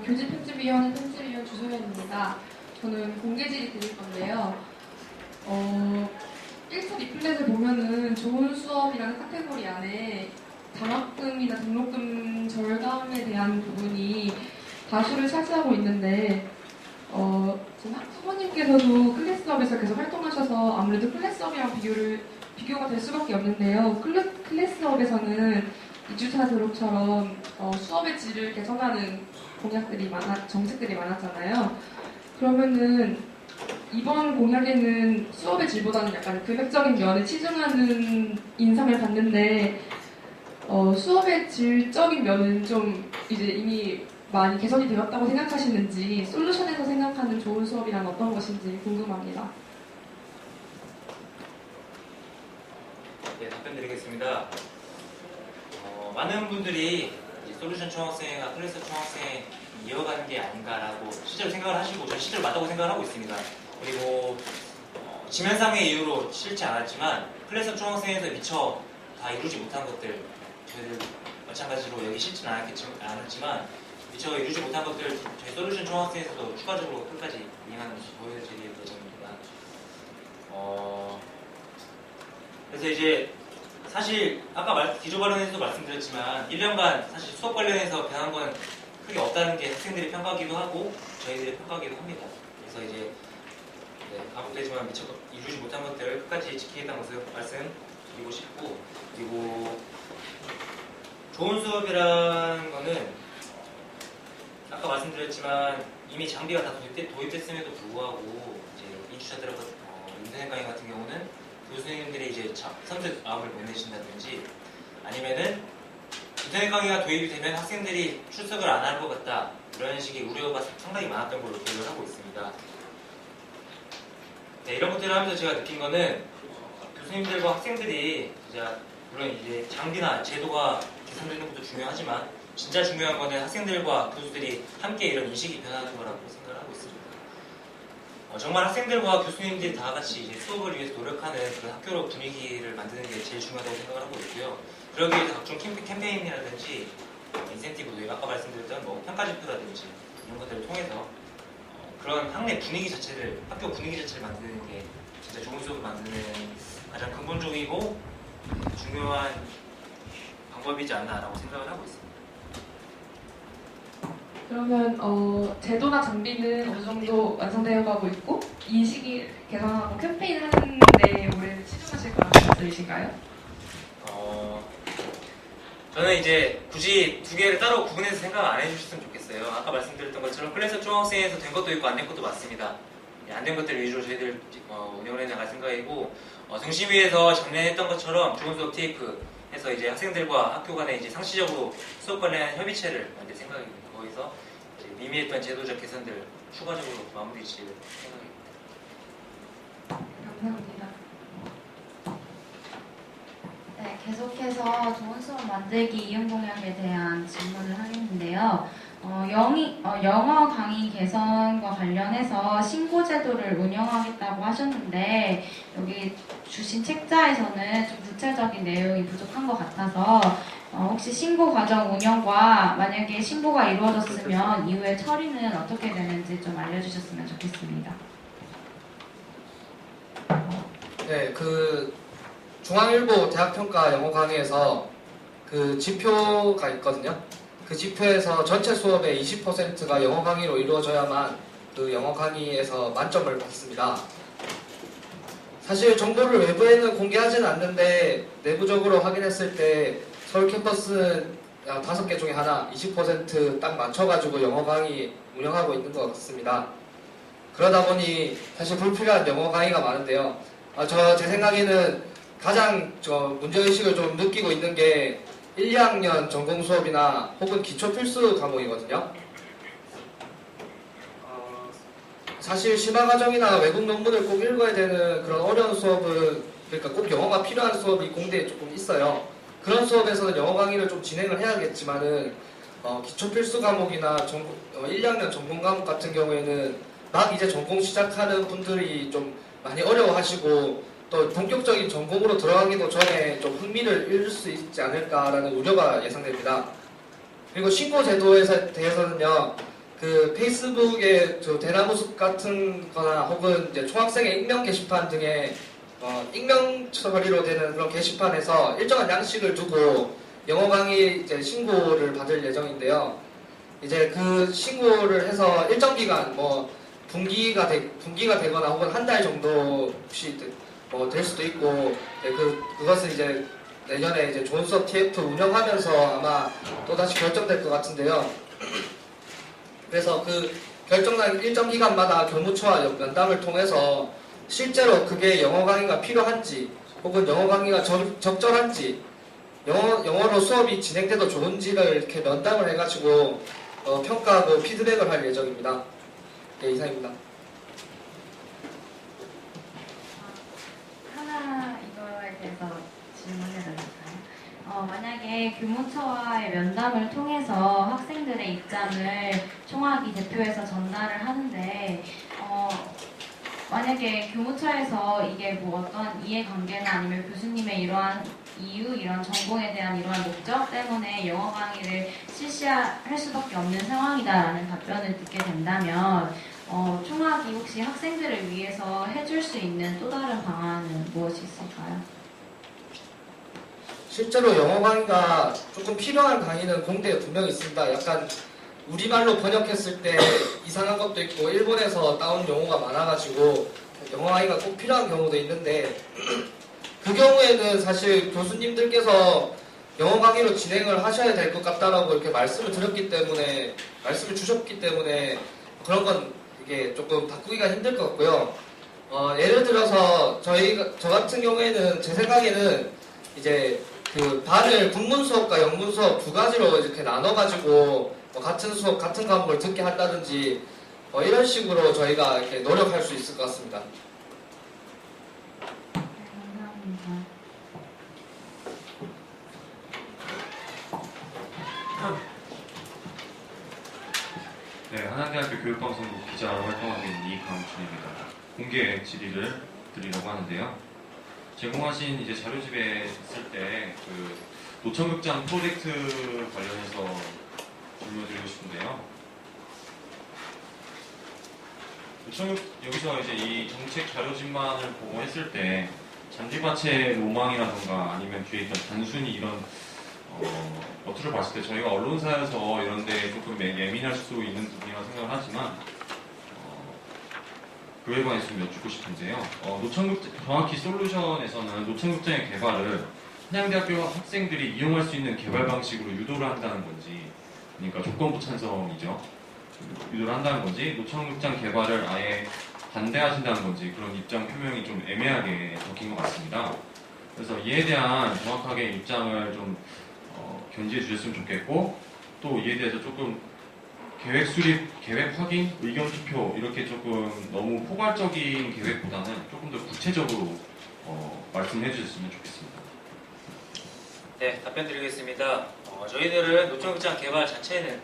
교직 편집위원회 편집위원 주소연입니다. 저는 공개질의 드릴 건데요. 1차 리플렛을 보면은 좋은 수업이라는 카테고리 안에 장학금이나 등록금 절감에 대한 부분이 다수를 차지하고 있는데 지금 학부모님께서도 클래스업에서 계속 활동하셔서 아무래도 클래스업이랑 비교가 될 수밖에 없는데요. 클래스업에서는 2주차 졸업처럼 수업의 질을 개선하는 정책들이 많았잖아요. 그러면은 이번 공약에는 수업의 질보다는 약간 금액적인 면에 치중하는 인상을 받는데 수업의 질적인 면은 좀 이제 이미 많이 개선이 되었다고 생각하시는지 솔루션에서 생각하는 좋은 수업이란 어떤 것인지 궁금합니다. 네, 답변 드리겠습니다. 많은 분들이 이제 솔루션 총학생회가 클래스 총학생회 이어가는 게 아닌가라고 실제로 생각을 하시고 저는 실제로 맞다고 생각을 하고 있습니다. 그리고 지면상의 이유로 싫지 않았지만 클래스 총학생회에서 미처 다 이루지 못한 것들 저희들 마찬가지로 여기 싫지는 않았지만 미처 이루지 못한 것들 저희 솔루션 총학생회에서도 추가적으로 끝까지 이행하는 모습 보여드릴 예정입니다. 그래서 이제 사실 아까 기조 발언에서도 말씀드렸지만 1년간 사실 수업 관련해서 변한 건 크게 없다는 게 학생들이 평가하기도 하고 저희들이 평가하기도 합니다. 그래서 이제 반복되지만 미처 이루지 못한 것들을 끝까지 지키겠다는 것을 말씀드리고 싶고, 그리고 좋은 수업이라는 거는 아까 말씀드렸지만 이미 장비가 다 도입됐음에도 불구하고 이제 2주차 들어가 인터넷 강의 같은 경우는 교수님들이 이제 선뜻 마음을 못 내신다든지 아니면은 인터넷 강의가 도입이 되면 학생들이 출석을 안 할 것 같다 이런 식의 우려가 상당히 많았던 걸로 기억을 하고 있습니다. 네, 이런 것들을 하면서 제가 느낀 거는 교수님들과 학생들이 물론 이제 장비나 제도가 개선되는 것도 중요하지만 진짜 중요한 거는 학생들과 교수들이 함께 이런 인식이 변하는 거라고 생각을 하고 있습니다. 정말 학생들과 교수님들이 다 같이 이제 수업을 위해서 노력하는 그런 학교로 분위기를 만드는 게 제일 중요하다고 생각을 하고 있고요. 그러기 위해서 각종 캠페인이라든지 인센티브, 아까 말씀드렸던 평가지표라든지 이런 것들을 통해서 그런 학내 분위기 자체를, 학교 분위기 자체를 만드는 게 진짜 좋은 수업을 만드는 가장 근본적이고 중요한 방법이지 않나라고 생각을 하고 있습니다. 그러면 제도나 장비는 어느 정도 완성되어 가고 있고 인식이 개선하고 캠페인 하는데 올해 치중하실 거라는 말씀이신가요? 저는 이제 굳이 두 개를 따로 구분해서 생각 안 해주셨으면 좋겠어요. 아까 말씀드렸던 것처럼 클래스 총학생회에서 된 것도 있고 안 된 것도 맞습니다. 안 된 것들 위주로 저희들 운영을 해나갈 생각이고, 등심위에서 작년에 했던 것처럼 좋은 수업 테이프 해서 이제 학생들과 학교 간에 이제 상시적으로 수업 관련한 협의체를 만들 생각입니다. 거기서 이제 미미했던 제도적 개선들 추가적으로 마무리 지을 생각입니다. 감사합니다. 네, 계속해서 좋은 수업 만들기 이용 공약에 대한 질문을 하겠는데요. 영어 강의 개선과 관련해서 신고 제도를 운영하겠다고 하셨는데 여기 주신 책자에서는 좀 구체적인 내용이 부족한 것 같아서 혹시 신고 과정 운영과 만약에 신고가 이루어졌으면 이후에 처리는 어떻게 되는지 좀 알려주셨으면 좋겠습니다. 네, 그 중앙일보 대학평가 영어 강의에서 그 지표가 있거든요. 그 지표에서 전체 수업의 20%가 영어 강의로 이루어져야만 그 영어 강의에서 만점을 받습니다. 사실 정보를 외부에는 공개하지는 않는데 내부적으로 확인했을 때 서울 캠퍼스는 5개 중에 하나 20% 딱 맞춰가지고 영어 강의 운영하고 있는 것 같습니다. 그러다 보니 사실 불필요한 영어 강의가 많은데요. 제 생각에는 가장 문제의식을 좀 느끼고 있는 게 1, 2학년 전공 수업이나 혹은 기초 필수 과목이거든요. 사실 심화 과정이나 외국 논문을 꼭 읽어야 되는 그런 어려운 수업은, 그러니까 꼭 영어가 필요한 수업이 공대에 조금 있어요. 그런 수업에서는 영어 강의를 좀 진행을 해야겠지만은 기초 필수 과목이나 1, 2학년 전공 과목 같은 경우에는 막 이제 전공 시작하는 분들이 좀 많이 어려워하시고 또 본격적인 전공으로 들어가기도 전에 좀 흥미를 잃을 수 있지 않을까라는 우려가 예상됩니다. 그리고 신고 제도에 대해서는요, 그 페이스북에 대나무숲 같은 거나 혹은 이제 총학생의 익명 게시판 등의 익명 처리로 되는 그런 게시판에서 일정한 양식을 두고 영어 강의 이제 신고를 받을 예정인데요. 이제 그 신고를 해서 일정 기간 분기가 되거나 혹은 한 달 정도 혹시 될 수도 있고, 그것은 이제 내년에 이제 좋은 수업 TF 운영하면서 아마 또다시 결정될 것 같은데요. 그래서 그 결정난 일정 기간마다 교무처와 면담을 통해서 실제로 그게 영어 강의가 필요한지 혹은 영어 강의가 적절한지 영어로 수업이 진행돼도 좋은지를 이렇게 면담을 해가지고 평가하고 피드백을 할 예정입니다. 네, 이상입니다. 하나 이거에 대해서 질문해도 될까요? 만약에 교무처와의 면담을 통해서 학생들의 입장을 총학이 대표해서 전달을 하는데 만약에 교무처에서 이게 어떤 이해관계나 아니면 교수님의 이러한 이유, 이런 전공에 대한 이러한 목적 때문에 영어 강의를 실시할 수밖에 없는 상황이다라는 답변을 듣게 된다면 총학이 혹시 학생들을 위해서 해줄 수 있는 또 다른 방안은 무엇이 있을까요? 실제로 영어 강의가 조금 필요한 강의는 공대에 분명히 있습니다. 약간 우리말로 번역했을 때 이상한 것도 있고 일본에서 따온 용어가 많아가지고 영어 강의가 꼭 필요한 경우도 있는데 그 경우에는 사실 교수님들께서 영어 강의로 진행을 하셔야 될 것 같다라고 이렇게 말씀을 주셨기 때문에 그런 건 이게 조금 바꾸기가 힘들 것 같고요. 예를 들어서 저 같은 경우에는 제 생각에는 이제 그 반을 국문 수업과 영문 수업 두 가지로 이렇게 나눠가지고 같은 수업, 같은 과목을 듣게 한다든지 이런 식으로 저희가 이렇게 노력할 수 있을 것 같습니다. 감사합니다. 네, 한양대학교 교육방송국 기자로 활동하고 있는 이강준입니다. 공개 질의를 드리려고 하는데요. 제공하신 이제 자료집에 있을 때 그 노천극장 프로젝트 관련해서 질문드리고 싶은데요. 여기서 이제 이 정책 자료집만을 보고 했을 때 잔디밭의 로망이라던가 아니면 뒤에 있던 단순히 이런 어투를 봤을 때 저희가 언론사여서 이런 데 조금 예민할 수 있는 부분이라고 생각을 하지만 그에 관해서 좀 여쭙고 싶은데요. 정확히 솔루션에서는 노천극장의 개발을 한양대학교 학생들이 이용할 수 있는 개발 방식으로 유도를 한다는 건지, 그러니까 조건부 찬성이죠. 유도를 한다는 건지, 노천극장 개발을 아예 반대하신다는 건지 그런 입장 표명이 좀 애매하게 적힌 것 같습니다. 그래서 이에 대한 정확하게 입장을 좀 견지해 주셨으면 좋겠고, 또 이에 대해서 조금 계획 수립, 계획 확인, 의견 투표 이렇게 조금 너무 포괄적인 계획보다는 조금 더 구체적으로 말씀해 주셨으면 좋겠습니다. 네, 답변 드리겠습니다. 저희들은 노천극장 개발 자체는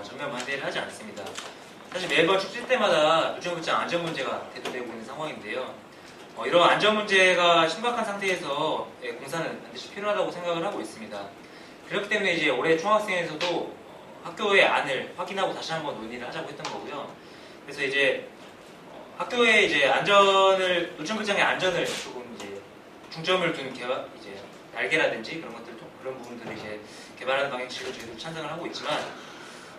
전면 반대를 하지 않습니다. 사실 매번 축제 때마다 노천극장 안전 문제가 대두되고 있는 상황인데요. 이런 안전 문제가 심각한 상태에서 공사는 반드시 필요하다고 생각을 하고 있습니다. 그렇기 때문에 이제 올해 총학생에서도 학교의 안을 확인하고 다시 한번 논의를 하자고 했던 거고요. 그래서 이제 학교의 이제 안전을 노천극장의 안전을 조금 이제 중점을 둔 개발 이제 날개라든지 그런 것들 그런 부분들을 이제 개발하는 방향식으로 저희도 찬성을 하고 있지만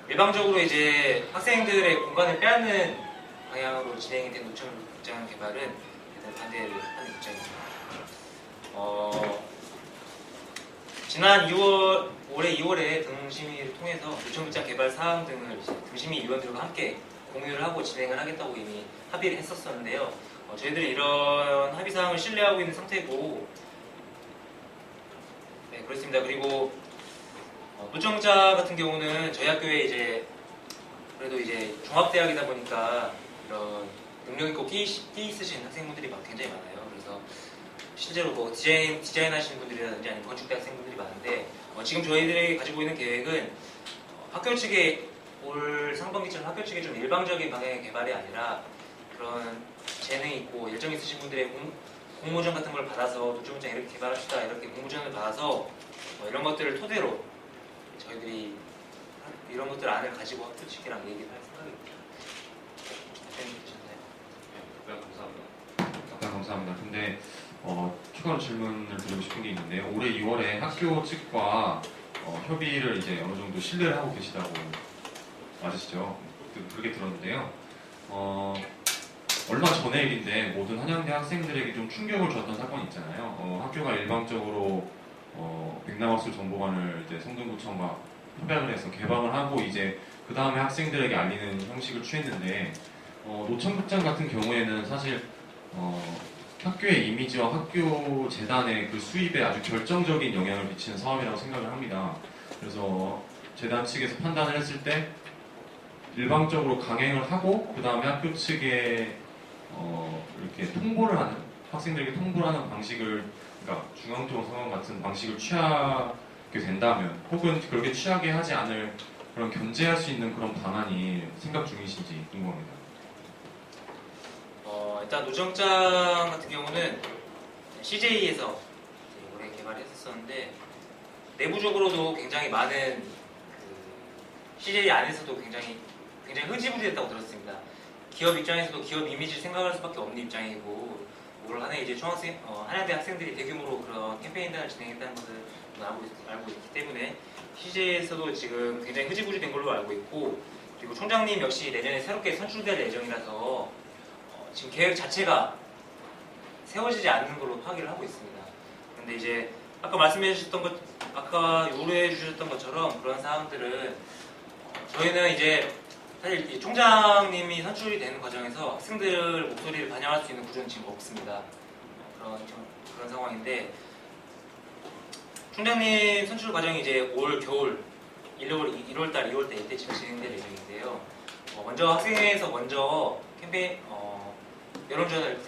일방적으로 이제 학생들의 공간을 빼앗는 방향으로 진행이 된 노천극장 개발은 대단히 반대를 하는 입장입니다. 지난 올해 2월에 등심위를 통해서 노천극장 개발 사항 등을 이제 등심위 위원들과 함께 공유를 하고 진행을 하겠다고 이미 합의를 했었었는데요. 저희들이 이런 합의 사항을 신뢰하고 있는 상태고, 네 그렇습니다. 그리고 노천극장 같은 경우는 저희 학교에 이제 그래도 이제 종합대학이다 보니까 이런 능력 있고 끼 있으신 학생분들이 굉장히 많아요. 그래서 실제로 뭐 디자인 하시는 분들이라든지 아니면 건축대 학생분들이 많은데 지금 저희들이 가지고 있는 계획은 학교 측에 올 상반기처럼 학교 측에 좀 일방적인 방향의 개발이 아니라 그런 재능 있고 열정 있으신 분들의 공모전 같은 걸 받아서 노천극장 이렇게 개발합시다 이렇게 공모전을 받아서 이런 것들을 토대로 저희들이 이런 것들 안을 가지고 학교 측이랑 얘기를 할 생각입니다. 답변 감사합니다. 근데 추가로 질문을 드리고 싶은 게 있는데요. 올해 2월에 학교 측과 협의를 이제 어느 정도 신뢰를 하고 계시다고 맞으시죠? 그렇게 들었는데요. 얼마 전의 일인데 모든 한양대 학생들에게 좀 충격을 줬던 사건이 있잖아요. 학교가 일방적으로 백남학술 정보관을 이제 성동구청과 협약을 해서 개방을 하고 이제 그 다음에 학생들에게 알리는 형식을 취했는데 노천극장 같은 경우에는 사실 학교의 이미지와 학교 재단의 그 수입에 아주 결정적인 영향을 미치는 사업이라고 생각을 합니다. 그래서 재단 측에서 판단을 했을 때 일방적으로 강행을 하고 그 다음에 학교 측에 이렇게 통보를 하는 학생들에게 통보를 하는 방식을 그러니까 중앙청 상황 같은 방식을 취하게 된다면 혹은 그렇게 취하게 하지 않을 그런 견제할 수 있는 그런 방안이 생각 중이신지 궁금합니다. 일단 노천극장 같은 경우는 CJ에서 올해 개발했었는데 내부적으로도 굉장히 많은 CJ 안에서도 굉장히 흐지부지했다고 들었습니다. 기업 입장에서도 기업 이미지를 생각할 수밖에 없는 입장이고 올 한해 이제 한양대 학생들이 대규모로 그런 캠페인단을 진행했다는 것을 알고 있기 때문에 CJ에서도 지금 굉장히 흐지부지된 걸로 알고 있고 그리고 총장님 역시 내년에 새롭게 선출될 예정이라서 지금 계획 자체가 세워지지 않는 걸로 파악을 하고 있습니다. 그런데 이제 아까 말씀해 주셨던 것, 아까 요구해 주셨던 것처럼 그런 사항들은 저희는 이제 사실 이 총장님이 선출이 되는 과정에서 학생들 목소리를 반영할 수 있는 구조는 지금 없습니다. 그런 상황인데 총장님 선출 과정이 이제 올 겨울 1월달, 2월달 이때쯤 진행될 예정인데요. 먼저 학생회에서 먼저 캠페인 여론전을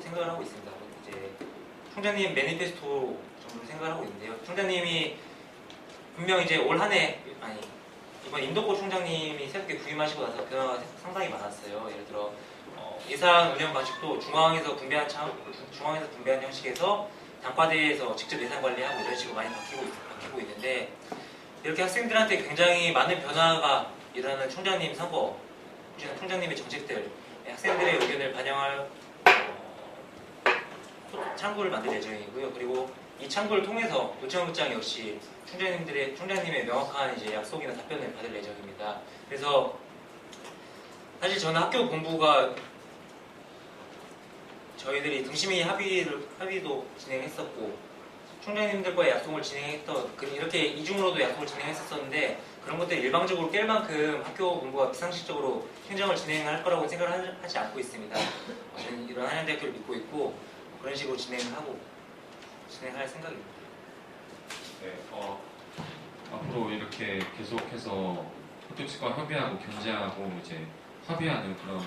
생각을 하고 있습니다. 이제 총장님 매니페스토 정도로 생각을 하고 있는데요. 총장님이 분명 이제 올 한해 이번 임덕호 총장님이 새롭게 부임하시고 나서 변화가 상당히 많았어요. 예를 들어 예산 운영 방식도 중앙에서 분배한 형식에서 단과대에서 직접 예산 관리하고 이런 식으로 많이 바뀌고 있는데 이렇게 학생들한테 굉장히 많은 변화가 일어나는 총장님 선거, 총장님의 정책들, 학생들의 의견을 반영할 창구를 만들 예정이고요. 그리고 이 창구를 통해서 노천극장 역시 총장님의 명확한 이제 약속이나 답변을 받을 예정입니다. 그래서 사실 저는 학교 본부가 저희들이 등심위 합의도 진행했었고 총장님들과의 약속을 진행했던 이렇게 이중으로도 약속을 진행했었는데 그런 것들 일방적으로 깰 만큼 학교 본부가 비상식적으로 행정을 진행할 거라고 생각을 하지 않고 있습니다. 저는 이런 한양대학교를 믿고 있고 그런 식으로 진행할 생각입니다. 네, 앞으로 이렇게 계속해서 학교 측과 협의하고 견제하고 이제 합의하는 그런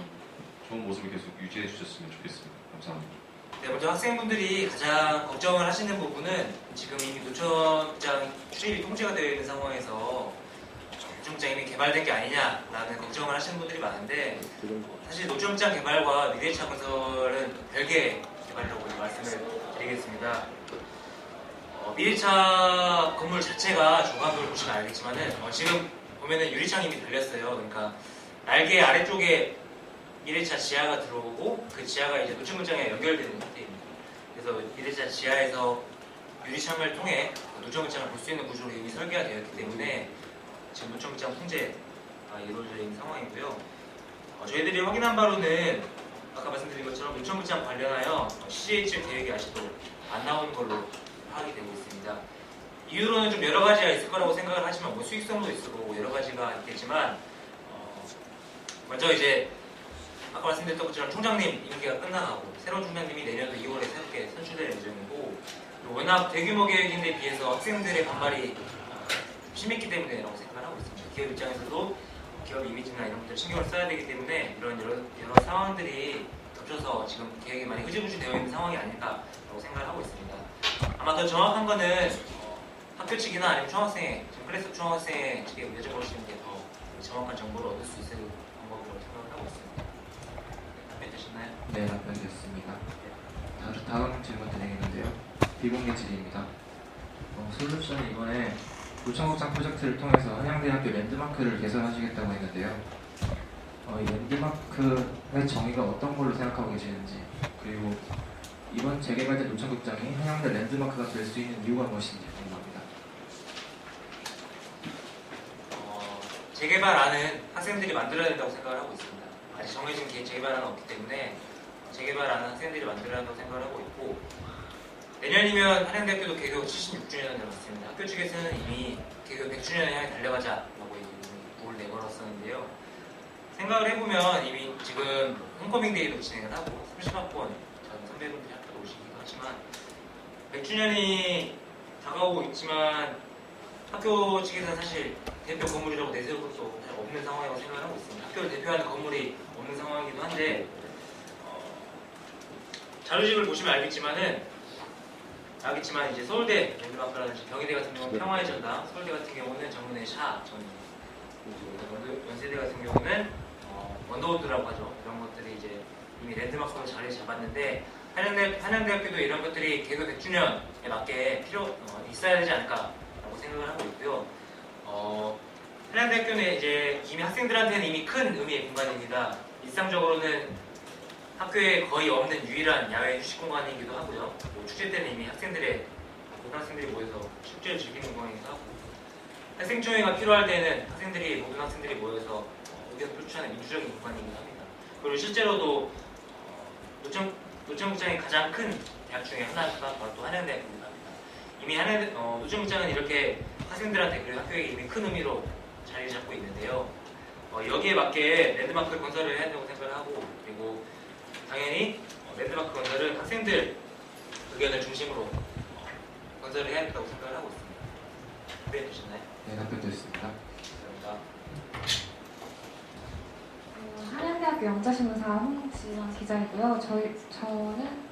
좋은 모습을 계속 유지해 주셨으면 좋겠습니다. 감사합니다. 네, 먼저 학생분들이 가장 걱정을 하시는 부분은 지금 이미 노천극장 출입이 통제가 되어 있는 상황에서 노천극장 이미 개발된 게 아니냐라는 걱정을 하시는 분들이 많은데 사실 노천극장 개발과 미래차 건설은 별개의 개발이라고 말씀을 드리겠습니다. 미래차 건물 자체가 조각을 보시면 알겠지만은 지금 보면은 유리창이 이미 달렸어요. 그러니까 날개 아래쪽에 미래차 지하가 들어오고 그 지하가 이제 노천극장에 연결되는 형태입니다. 그래서 미래차 지하에서 유리창을 통해 노천극장을 볼 수 있는 구조로 이미 설계가 되었기 때문에 지금 노천극장 통제가 이루어져 있는 상황이고요. 저희들이 확인한 바로는 아까 말씀드린 것처럼 노천극장 관련하여 CGH 계획이 아직도 안 나온 걸로 파악이 되고 있습니다. 이유로는 좀 여러 가지가 있을 거라고 생각을 하지만 뭐 수익성도 있을 거고 여러 가지가 있겠지만 먼저 이제 아까 말씀드렸던 것처럼 총장님 임기가 끝나가고 새로운 총장님이 내년도 2월에 새롭게 선출될 예정이고 워낙 대규모 계획인데 비해서 학생들의 반발이 심했기 때문에라고 생각을 하고 있습니다. 기업 입장에서도 기업 이미지나 이런 것들 신경을 써야 되기 때문에 이런 여러 상황들이 겹쳐서 지금 계획이 많이 흐지부지 되어 있는 상황이 아닐까라고 생각을 하고 있습니다. 아마 더 정확한 거는 학교 측이나 아니면 중학생, 지금 클래스 중학생 측에 여쭤보시는 게 더 정확한 정보를 얻을 수 있을 방법으로 생각을 하고 있습니다. 답변 되셨나요? 네, 답변드렸습니다. 다음 질문 드리겠는데요. 비공개 질의입니다. 솔루션이 이번에 노천극장 프로젝트를 통해서 한양대학교 랜드마크를 개선하시겠다고 했는데요. 이 랜드마크의 정의가 어떤 걸로 생각하고 계시는지, 그리고 이번 재개발된 노천극장이 한양대 랜드마크가 될 수 있는 이유가 무엇인지 궁금합니다. 재개발안은 학생들이 만들어야 된다고 생각을 하고 있습니다. 아직 정해진 재개발안은 없기 때문에 재개발안은 학생들이 만들어야 한다고 생각을 하고 있고 내년이면 한양대학교도 개교 76주년을 맞습니다. 학교 측에서는 이미 개교 100주년을 향해 달려가자라고 목을 내걸었었는데요. 생각을 해보면 이미 지금 홈커밍 데이도 진행을 하고 30학번 전 선배분들이 학교로 오시기도 하지만 100주년이 다가오고 있지만 학교 측에서는 사실 대표 건물이라고 내세울 것도 잘 없는 상황이라고 생각을 하고 있습니다. 학교를 대표하는 건물이 없는 상황이기도 한데 자료집을 보시면 알겠지만 이제 서울대 랜드마크라든지 경희대 같은 경우는 평화의 전당, 서울대 같은 경우는 정문의 샤, 연세대 같은 경우는 원더우드라고 하죠. 이런 것들이 이제 이미 랜드마크로 자리를 잡았는데 한양대학교도 이런 것들이 개교 100주년에 맞게 있어야 되지 않을까라고 생각을 하고 있고요. 한양대학교는 이제 이미 학생들한테는 이미 큰 의미의 공간입니다. 일상적으로는 학교에 거의 없는 유일한 야외 휴식 공간이기도 하고요. 축제 때는 이미 모든 학생들이 모여서 축제를 즐기는 공간이기도 하고 학생총회가 필요할 때는 모든 학생들이 모여서 의견 표출하는 민주적인 공간이기도 합니다. 그리고 실제로도 노천극장이 가장 큰 대학 중에 하나가 바로 또 한양대학교입니다. 이미 노천극장은 이렇게 학생들한테 그리고 학교에게 이미 큰 의미로 자리 잡고 있는데요. 여기에 맞게 랜드마크를 건설을 해야 된다고 생각을 하고 그리고 당연히 랜드마크 건설은 학생들 의견을 중심으로 건설을 해야 된다고 생각을 하고 있습니다. 답변해 주셨나요? 네, 답변드렸습니다. 감사합니다. 한양대학교 영자신문사 홍지원 기자이고요. 저는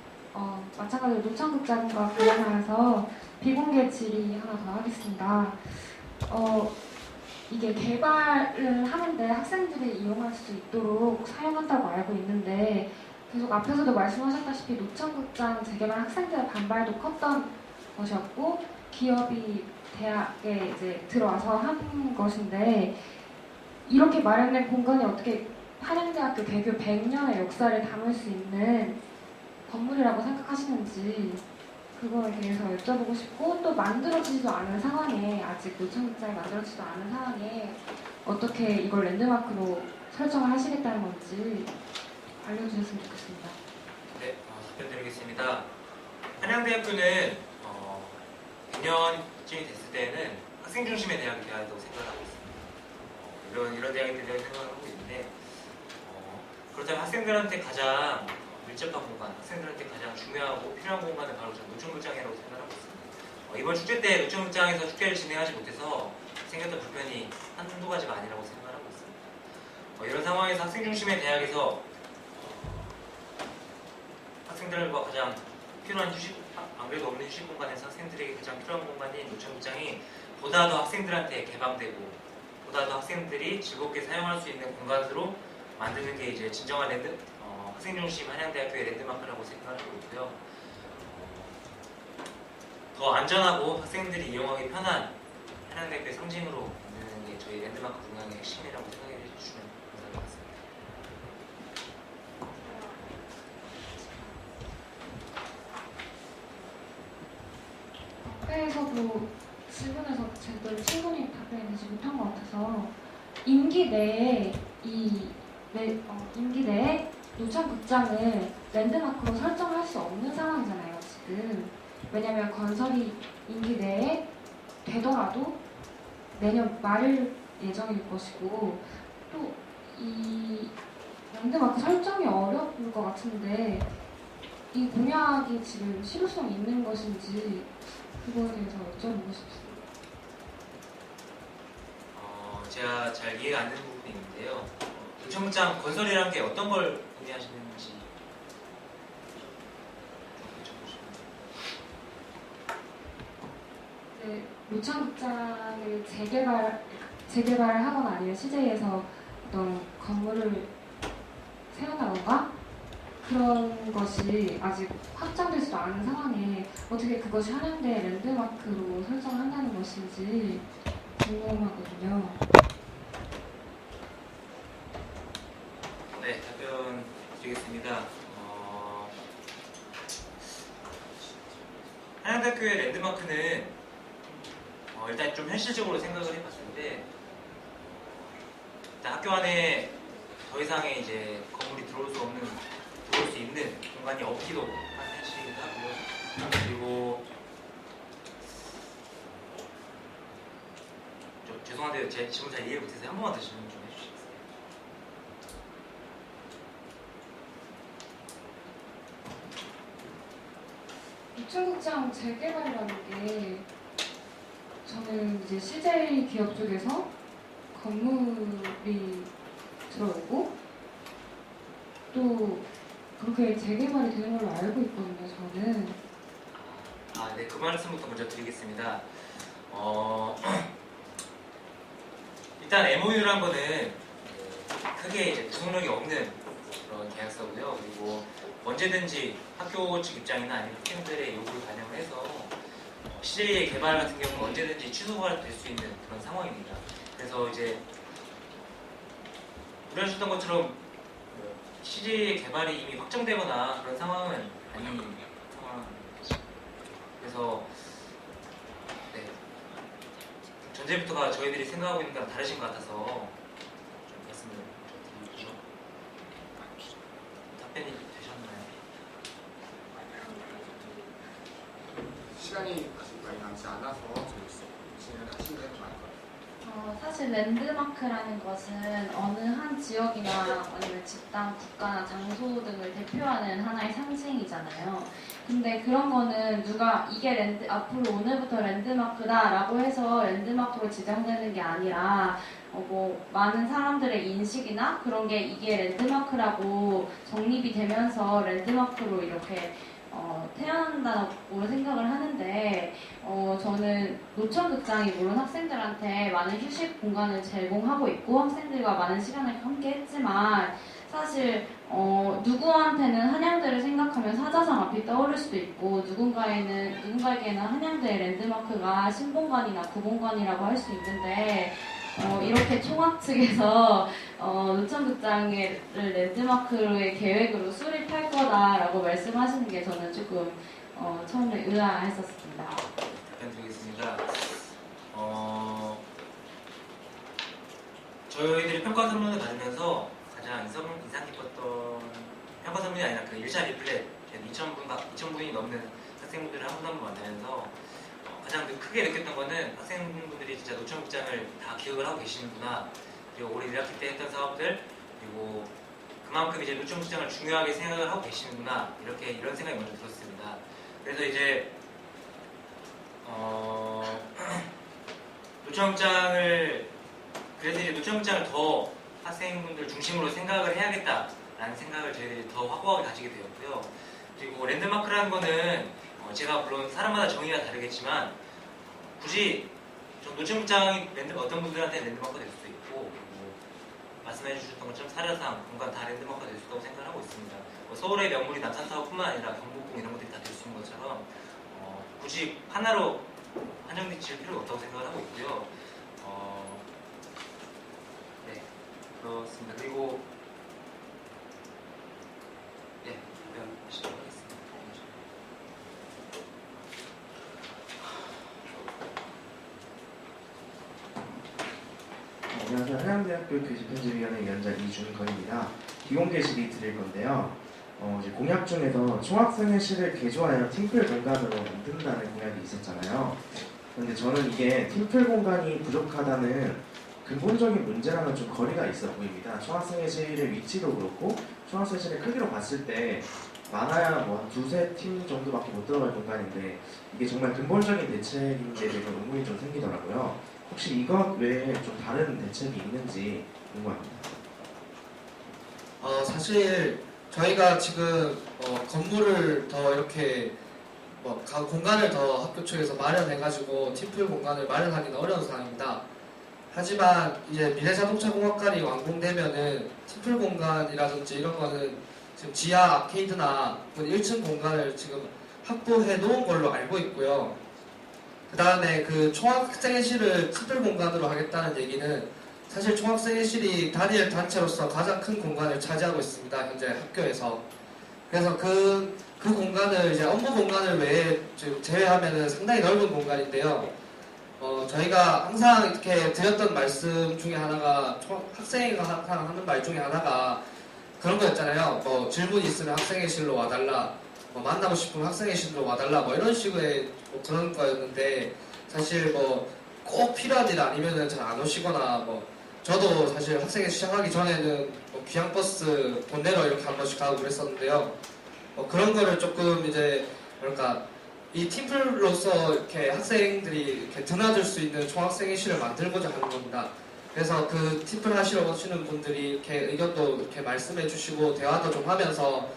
마찬가지로 노천극장과 관련하여서 비공개 질의 하나 더 하겠습니다. 이게 개발을 하는데 학생들이 이용할 수 있도록 사용한다고 알고 있는데 계속 앞에서도 말씀하셨다시피 노천극장 재개발 학생들의 반발도 컸던 것이었고 기업이 대학에 이제 들어와서 한 것인데 이렇게 마련된 공간이 어떻게 한양대학교 개교 100년의 역사를 담을 수 있는 건물이라고 생각하시는지 그거에 대해서 여쭤보고 싶고 또 만들어지지도 않은 상황에 아직 노천극장이 만들어지지도 않은 상황에 어떻게 이걸 랜드마크로 설정을 하시겠다는 건지 알려주셨으면 좋겠습니다. 네, 답변드리겠습니다. 한양대학교는 100년쯤이 됐을 때는 학생 중심의 대학이 되어야 한다고 생각을 하고 있습니다. 이런 대학이 되어야 생각을 하고 있는데 그렇다면 학생들한테 가장 밀접한 공간, 학생들한테 가장 중요하고 필요한 공간은 바로 저는 노천극장이라고 생각을 하고 있습니다. 이번 축제 때 노천극장에서 축제를 진행하지 못해서 생겼던 불편이 한두 가지가 아니라고 생각을 하고 있습니다. 이런 상황에서 학생 중심의 대학에서 학생들과 가장 필요한 안 그래도 없는 휴식 공간에서 학생들에게 가장 필요한 공간인 노천극장이 보다 더 학생들한테 개방되고 보다 더 학생들이 즐겁게 사용할 수 있는 공간으로 만드는 게 이제 진정한 학생 중심 한양대학교의 랜드마크라고 생각을 하고 있고요. 더 안전하고 학생들이 이용하기 편한 한양대학교의 상징으로 만드는 게 저희 랜드마크 운영의 핵심이라고 생각해 주시면 감사할 것 같습니다. 회에서도 질문에서 제대로 충분히 답변되지 못한 것 같아서 임기 내에 임기 내에 노천극장을 랜드마크로 설정할 수 없는 상황이잖아요 지금. 왜냐면 건설이 임기 내에 되더라도 내년 말일 예정일 것이고 또 이 랜드마크 설정이 어려울 것 같은데 이 공약이 지금 실효성이 있는 것인지 그거에 대해서 여쭤보고 싶습니다. 제가 잘 이해가 안 되는 부분이 있는데요. 노천극장 건설이라는 게 어떤 걸 의미하시는지 네, 노천극장을 재개발을 하거나 아니면 CJ에서 어떤 건물을 세운다던가 그런 것이 아직 확정되지도 않은 상황에 어떻게 그것이 한양대 랜드마크로 설정을 한다는 것인지 궁금하거든요. 네, 답변 드리겠습니다. 한양대학교의 랜드마크는 일단 좀 현실적으로 생각을 해봤을 때 일단 학교 안에 더 이상의 이제 건물이 들어올 수 있는 공간이 없기도 한 현실이기도 하고요. 그리고 죄송한데 제 질문 잘 이해 못해서 한 번만 더 질문 좀 해주시겠어요? 노천극장 재개발이라는 게 저는 이제 CJ 기업 쪽에서 건물이 들어오고 또 그렇게 재개발이 되는 걸로 알고 있거든요, 저는. 네, 그 말씀부터 먼저 드리겠습니다. 일단 MOU라는 거는 크게 이제 구속력이 없는 그런 계약서고요. 그리고 언제든지 학교 측 입장이나 아니면 학생들의 요구를 반영을 해서 CJ의 개발 같은 경우는 언제든지 취소가 될 수 있는 그런 상황입니다. 그래서 이제 우려하셨던 것처럼 CJ의 개발이 이미 확정되거나 그런 상황은 아닌 상황입니다. 그래서 네, 전제부터가 저희들이 생각하고 있는 거랑 다르신 것 같아서 좀 말씀을 좀 드리고요. 답변이 되셨나요? 시간이 아직 많이 남지 않아서 진행을 하시는 게 나을 것 같아요. 사실 랜드마크라는 것은 어느 한 지역이나 아니면 집단, 국가나 장소 등을 대표하는 하나의 상징이잖아요. 근데 그런 거는 누가 이게 앞으로 오늘부터 랜드마크다라고 해서 랜드마크로 지정되는 게 아니라 많은 사람들의 인식이나 그런 게 이게 랜드마크라고 정립이 되면서 랜드마크로 이렇게 태어난다고 생각을 하는데 저는 노천극장이 물론 학생들한테 많은 휴식 공간을 제공하고 있고 학생들과 많은 시간을 함께 했지만 사실 누구한테는 한양대를 생각하면 사자성 앞이 떠오를 수도 있고 누군가에게는 한양대의 랜드마크가 신본관이나 구본관이라고 할 수 있는데 이렇게 총학 측에서 노천극장을 랜드마크의 계획으로 수립할 거다라고 말씀하시는 게 저는 조금 처음에 의아했었습니다. 답변 드리겠습니다. 저희들이 평가 설문을 받으면서 가장 인상 깊었던 평가 설문이 아니라 그 1차 리플렛 2,000분이 넘는 학생분들을 한 분 한 분 만나면서 가장 크게 느꼈던 거는 학생분들이 진짜 노천극장을 다 기억을 하고 계시는구나. 그리고 올해 1학기 때 했던 사업들 그리고 그만큼 이제 노천극장을 중요하게 생각을 하고 계시는구나. 이런 생각이 먼저 들었습니다. 그래서 이제 노천극장을 더 학생분들 중심으로 생각을 해야겠다라는 생각을 저희들이 더 확고하게 가지게 되었고요. 그리고 랜드마크라는 거는 제가 물론 사람마다 정의가 다르겠지만 굳이 노천극장이 어떤 분들한테 랜드마크가 될 수도 있고 말씀해 주셨던 것처럼 사려상, 공간 다 랜드마크가 될 수 있다고 생각을 하고 있습니다. 뭐 서울의 명물이 남산타워뿐만 아니라 경복궁 이런 것들이 다 될 수 있는 것처럼 굳이 하나로 한정될 필요가 없다고 생각을 하고 있고요. 네, 그렇습니다. 그리고 네, 시도록 하겠습니다. 안녕하세요. 한양대학교 교집편집위원회 위원장 이준건입니다. 비공개 질의 드릴 건데요. 이제 공약 중에서 총학생회 실을 개조하여 팀플 공간으로 만든다는 공약이 있었잖아요. 그런데 저는 이게 팀플 공간이 부족하다는 근본적인 문제랑은 좀 거리가 있어 보입니다. 총학생회 실의 위치도 그렇고 총학생회 실의 크기로 봤을 때 많아야 뭐 한 두세 팀 정도밖에 못 들어갈 공간인데 이게 정말 근본적인 대책인지에 대해서 의문이 좀 생기더라고요. 혹시 이것 외에 좀 다른 대책이 있는지 궁금합니다. 사실 저희가 지금 건물을 더 이렇게 공간을 더 학교 측에서 마련해가지고 팀플 공간을 마련하기는 어려운 상황입니다. 하지만 이제 미래자동차공학관이 완공되면은 팀플 공간이라든지 이런 거는 지금 지하 아케이드나 1층 공간을 지금 확보해 놓은 걸로 알고 있고요. 그 다음에 그 총학생회실을 팀플 공간으로 하겠다는 얘기는 사실 총학생회실이 단일 단체로서 가장 큰 공간을 차지하고 있습니다. 현재 학교에서. 그래서 그 공간을 이제 업무 공간을 외에 지금 제외하면은 상당히 넓은 공간인데요. 저희가 항상 이렇게 드렸던 말씀 중에 하나가 학생회가 항상 하는 말 중에 하나가 그런 거였잖아요. 뭐 질문이 있으면 학생회실로 와달라. 뭐 만나고 싶으면 학생회실로 와달라. 뭐 이런 식의 뭐 그런 거였는데 사실 뭐 꼭 필요한 일 아니면은 잘 안 오시거나 뭐 저도 사실 학생회 시작하기 전에는 뭐 귀향버스 돈 내러 이렇게 한 번씩 가고 그랬었는데요. 그런 거를 조금 이제 뭐랄까 이 팀플로서 이렇게 학생들이 이렇게 드나들 수 있는 총학생회실을 만들고자 하는 겁니다. 그래서 그 팀플 하시러 오시는 분들이 이렇게 의견도 이렇게 말씀해 주시고 대화도 좀 하면서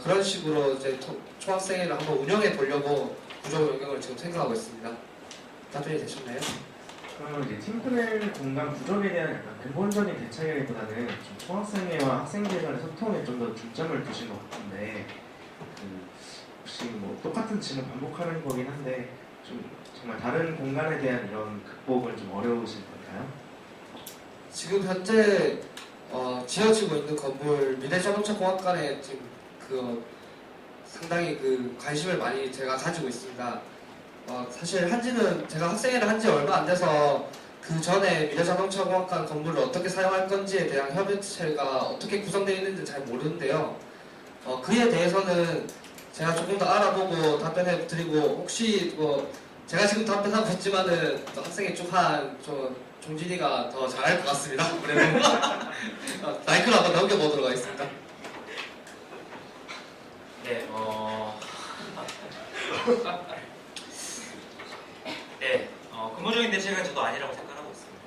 그런 식으로 이제 총학생회를 한번 운영해 보려고 구조 변경을 지금 생각하고 있습니다. 답변이 되셨나요? 그러면 이제 팀플 공간 부족에 대한 약간 근본적인 대책이라기보다는 좀 총학생회와 학생들 간의 소통에 좀 더 중점을 두신 것 같은데 혹시 뭐 똑같은 질문 반복하는 거긴 한데 좀 정말 다른 공간에 대한 이런 극복은 좀 어려우신 걸까요? 지금 현재 지어지고 있는 건물 미래자동차공학관에 지금 상당히 관심을 많이 제가 가지고 있습니다. 사실 한지는 제가 학생회를 한 지 얼마 안 돼서 그 전에 미래자동차공학관 건물을 어떻게 사용할 건지에 대한 협의체가 어떻게 구성되어 있는지 잘 모르는데요. 그에 대해서는 제가 조금 더 알아보고 답변해 드리고 혹시 제가 지금 답변하고 있지만은 학생회 쪽한 종진이가 더 잘할 것 같습니다. 그래서 마이크를 한번 넘겨보도록 하겠습니다. 네, 네, 근본적인 대책은 저도 아니라고 생각하고 있습니다.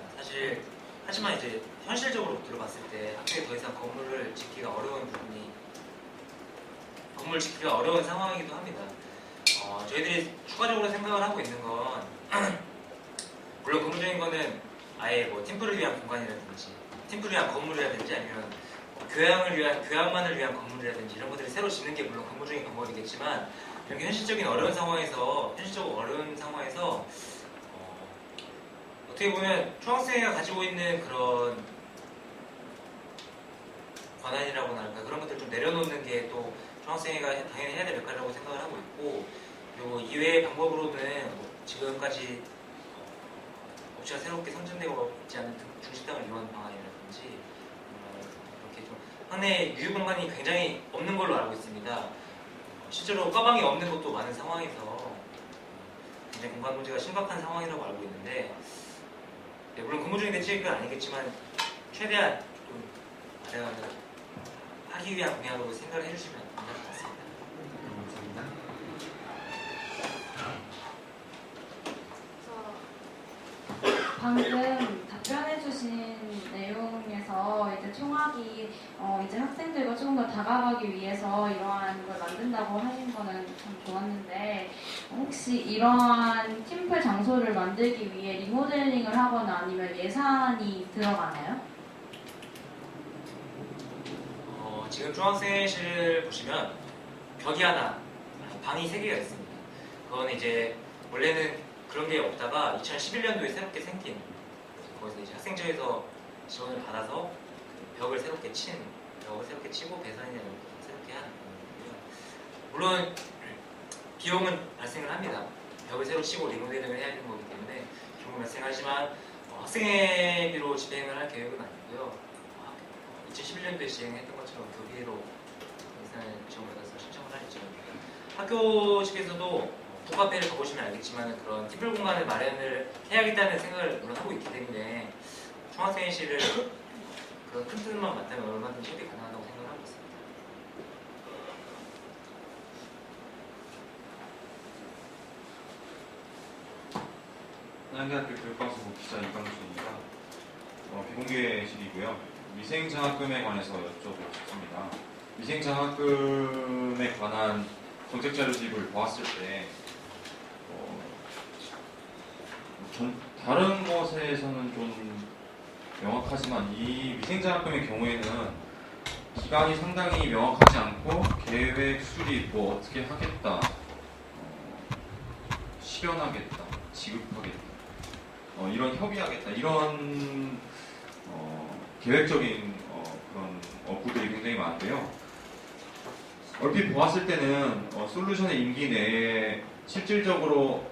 하지만 이제 현실적으로 들어봤을 때 학교에 더 이상 건물을 짓기가 어려운 상황이기도 합니다. 저희들이 추가적으로 생각을 하고 있는 건 물론 근본적인 거는 아예 뭐 팀플을 위한 공간이라든지 팀플을 위한 건물이라든지 아니면 교양만을 위한 건물이라든지 이런 것들을 새로 짓는 게 물론 근본적인 방법이겠지만 이렇게 현실적으로 어려운 상황에서 어떻게 보면 총학생회가 가지고 있는 그런 권한이라고나 할까 그런 것들을 좀 내려놓는 게 또 총학생회가 당연히 해야 될 역할이라고 생각을 하고 있고 그리고 이외의 방법으로는 지금까지 업체가 새롭게 선정되고 있지 않은 중식당을 이용하는 방안이라든지 이렇게 좀 학내 유휴 공간이 굉장히 없는 걸로 알고 있습니다. 실제로 과방이 없는 것도 많은 상황에서 굉장히 공간 문제가 심각한 상황이라고 알고 있는데 물론 근본적인 대책은 아니겠지만 최대한 좀 하기 위한 공약으로 생각을 해주시면 감사할 것 같습니다. 방금 답변해주신 내용에서 이제 총학이 이제 학생들과 조금 더 다가가기 위해서 이러한 걸 만든다고 하신 거는 참 좋았는데 혹시 이러한 팀플 장소를 만들기 위해 리모델링을 하거나 아니면 예산이 들어가나요? 지금 중학생실을 보시면 벽이 하나, 방이 3개가 있습니다. 그건 이제 원래는 그런 게 없다가 2011년도에 새롭게 생긴, 거기서 이제 학생처에서 지원을 받아서 벽을 새롭게 치고 배선이나 이런 거 새롭게 하는 거고요. 물론 비용은 발생을 합니다. 벽을 새로 치고 리모델링을 해야 되는 거기 때문에 비용은 발생하지만 학생회비로 집행을 할 계획은 아니고요. 2011년도에 진행했던 것처럼 교비로 예산을 지원받아서 신청을 할 예정입니다. 학교 측에서도 북카페를 가보시면 알겠지만 그런 팀플 공간을 마련을 해야겠다는 생각을 물론 하고 있기 때문에 총학생회실을 그런 큰 틀만 맞다면 얼마든지 협의 가능하다고 생각을 하고 있습니다. 한양대학교 교육방송국 기자 이광준입니다. 비공개실이고요. 위생장학금에 관해서 여쭤보고 싶습니다. 위생장학금에 관한 정책자료집을 보았을 때 다른 것에서는 좀 명확하지만 이 위생장학금의 경우에는 기간이 상당히 명확하지 않고 계획, 수립, 뭐 어떻게 하겠다, 실현하겠다, 지급하겠다, 이런 협의하겠다, 이런 계획적인 그런 업구들이 굉장히 많은데요. 얼핏 보았을 때는 솔루션의 임기 내에 실질적으로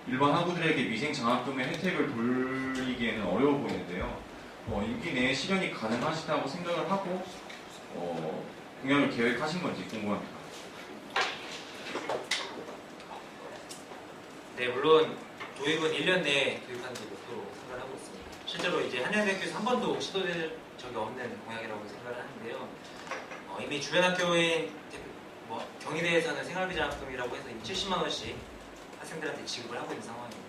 일반 학우들에게 위생장학금의 혜택을 돌리기에는 어려워 보이는데요. 임기 내에 실현이 가능하시다고 생각을 하고 공약을 계획하신 건지 궁금합니다. 네, 물론 도입은 1년 내에 도입하는 게 목표로 생각을 하고 있습니다. 실제로 이제 한양대학교에서 한 번도 시도된 적이 없는 공약이라고 생각을 하는데요. 이미 주변 학교인 경희대에서는 생활비 장학금이라고 해서 이미 70만 원씩 학생들한테 지급을 하고 있는 상황입니다.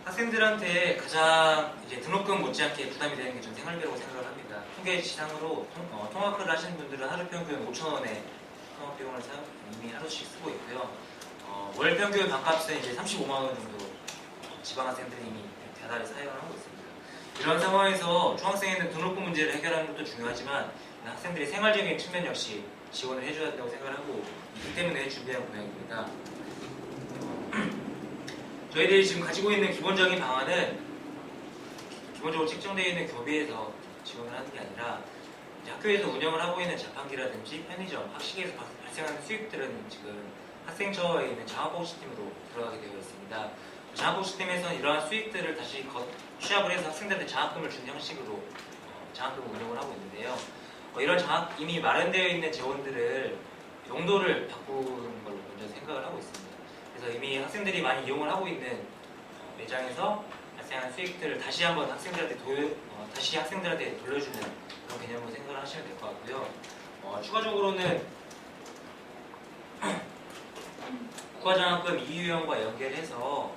학생들한테 가장 이제 등록금 못지않게 부담이 되는 게 전 생활비라고 생각을 합니다. 통계지상으로 통학을 하시는 분들은 하루 평균 5,000원의 통학 비용을 이미 하루씩 쓰고 있고요. 월 평균 반값은 이제 35만 원 정도 지방 학생들이 이미 대다리 사용을 하고 있습니다. 이런 상황에서 중학생에는 등록금 문제를 해결하는 것도 중요하지만 학생들의 생활적인 측면 역시 지원을 해줘야 된다고 생각을 하고 있기 때문에 준비한 공약입니다. 저희들이 지금 가지고 있는 기본적인 방안은 기본적으로 책정되어 있는 교비에서 지원을 하는 게 아니라 이제 학교에서 운영을 하고 있는 자판기라든지 편의점, 학식에서 발생하는 수익들은 지금 학생처에 있는 장학복지팀으로 들어가게 되어 있습니다. 장학복지팀에서는 이러한 수익들을 다시 취합을 해서 학생들한테 장학금을 주는 형식으로 장학금을 운영을 하고 있는데요. 이런 이미 마련되어 있는 재원들을 용도를 바꾸는 걸로 먼저 생각을 하고 있습니다. 그래서 이미 학생들이 많이 이용을 하고 있는 매장에서 발생한 수익들을 다시 한번 학생들한테 돌려주는 그런 개념으로 생각을 하시면 될 것 같고요. 추가적으로는 국가장학금 2유형과 연결해서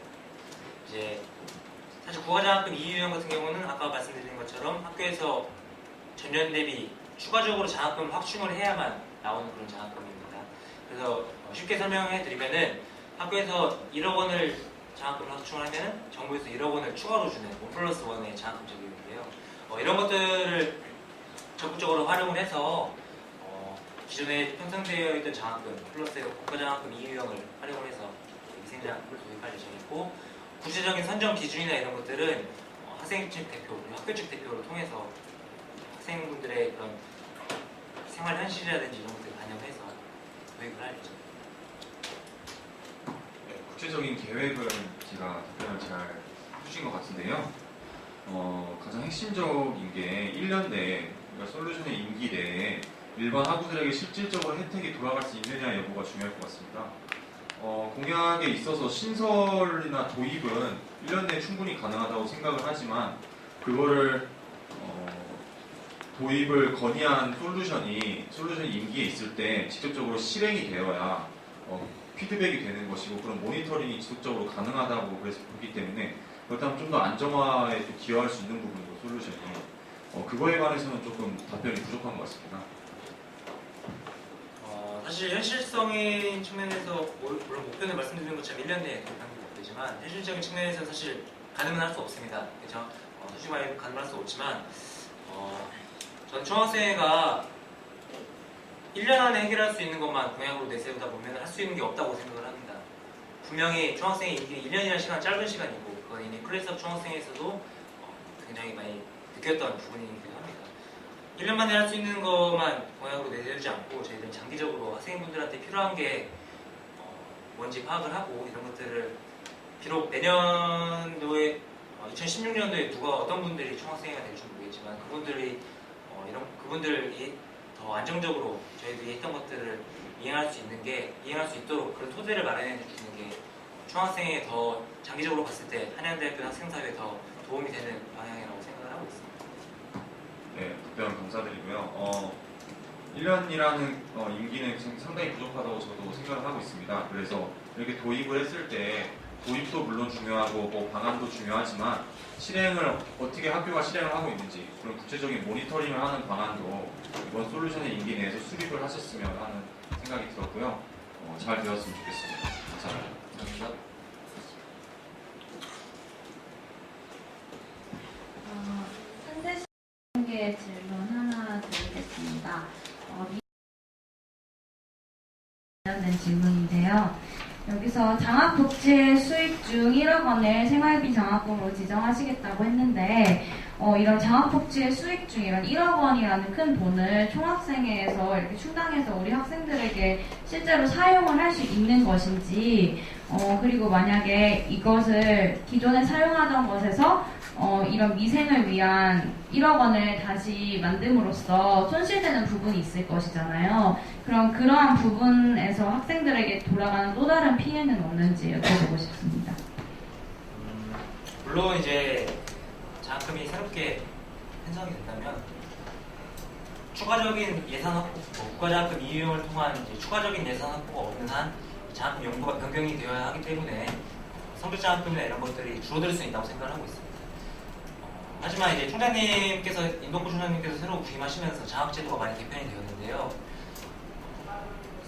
이제 사실 국가장학금 2유형 같은 경우는 아까 말씀드린 것처럼 학교에서 전년 대비 추가적으로 장학금을 확충을 해야만 나오는 그런 장학금입니다. 그래서 쉽게 설명해 드리면은 학교에서 1억 원을 장학금을 확충을 하면은 정부에서 1억 원을 추가로 주는 1+1의 장학금 적용인데요. 이런 것들을 적극적으로 활용을 해서 기존에 편성되어 있던 장학금 플러스 국가장학금 2유형을 활용을 해서 위생장학금을 도입할 예정이고 구체적인 선정 기준이나 이런 것들은 학생 측 대표, 학교 측 대표를 통해서 학생분들의 그런 생활 현실이라든지 이런 것들을 반영해서 도입을 할 예정입니다. 구체적인 계획을 제가 답변을 잘 해주신 것 같은데요. 가장 핵심적인 게 1년 내에, 그러니까 솔루션의 임기 내에 일반 학우들에게 실질적으로 혜택이 돌아갈 수 있느냐 여부가 중요할 것 같습니다. 공약에 있어서 신설이나 도입은 1년 내에 충분히 가능하다고 생각을 하지만 그거를 도입을 건의한 솔루션이 임기에 있을 때 직접적으로 실행이 되어야 피드백이 되는 것이고 그런 모니터링이 지속적으로 가능하다고 그래서 보기 때문에 그렇다면 좀 더 안정화에 또 기여할 수 있는 부분이고 솔루션이 그거에 관해서는 조금 답변이 부족한 것 같습니다. 사실 현실성인 측면에서 물론 목표는 말씀드린 것처럼 1년 내에 도입하는 게 목표지만 현실적인 측면에서 사실 가능은 할 수 없습니다. 그렇죠? 솔직히 말해 가늠할 수 없지만 전 총학생회가 1년 안에 해결할 수 있는 것만 공약으로 내세우다 보면 할 수 있는 게 없다고 생각을 합니다. 분명히 총학생회 임기 1년이라는 시간 짧은 시간이고 그건 이미 클래스업 총학생회에서도 굉장히 많이 느꼈던 부분이기도 합니다. 1년 만에 할 수 있는 것만 공약으로 내세우지 않고 저희들은 장기적으로 학생분들한테 필요한 게 뭔지 파악을 하고 이런 것들을 비록 내년도에 2016년도에 누가 어떤 분들이 총학생회가 될지 모르겠지만 그분들이 더 안정적으로 저희들이 했던 것들을 이행할 수 있도록 그런 토대를 마련해 주는 게 총학생회에 더 장기적으로 봤을 때 한양대학교 학생사회에 더 도움이 되는 방향이라고 생각을 하고 있습니다. 네, 답변 감사드리고요. 1년이라는 임기는 상당히 부족하다고 저도 생각을 하고 있습니다. 그래서 이렇게 도입을 했을 때 도입도 물론 중요하고 뭐 방안도 중요하지만 실행을 어떻게 학교가 실행을 하고 있는지 그런 구체적인 모니터링을 하는 방안도 이번 솔루션의 임기 내에서 수립을 하셨으면 하는 생각이 들었고요. 잘 되었으면 좋겠습니다. 감사합니다. 상대의 질문 하나 드리겠습니다. 관련된 질문인데요. 여기서 장학복지의 수익 중 1억 원을 생활비 장학금으로 지정하시겠다고 했는데 이런 장학복지의 수익 중 이런 1억 원이라는 큰 돈을 총학생회에서 이렇게 충당해서 우리 학생들에게 실제로 사용을 할 수 있는 것인지 그리고 만약에 이것을 기존에 사용하던 것에서 이런 미생을 위한 1억 원을 다시 만듦으로써 손실되는 부분이 있을 것이잖아요. 그럼 그러한 부분에서 학생들에게 돌아가는 또 다른 피해는 없는지 여쭤보고 싶습니다. 물론 이제 장학금이 새롭게 편성이 된다면 추가적인 예산 확보, 국가장학금 이용을 통한 이제 추가적인 예산 확보가 없는 한 장학금 용도가 변경이 되어야 하기 때문에 성적장학금이나 이런 것들이 줄어들 수 있다고 생각을 하고 있습니다. 하지만 이제 총장님께서 임동구 총장님께서 새로 부임하시면서 장학제도가 많이 개편이 되었는데요.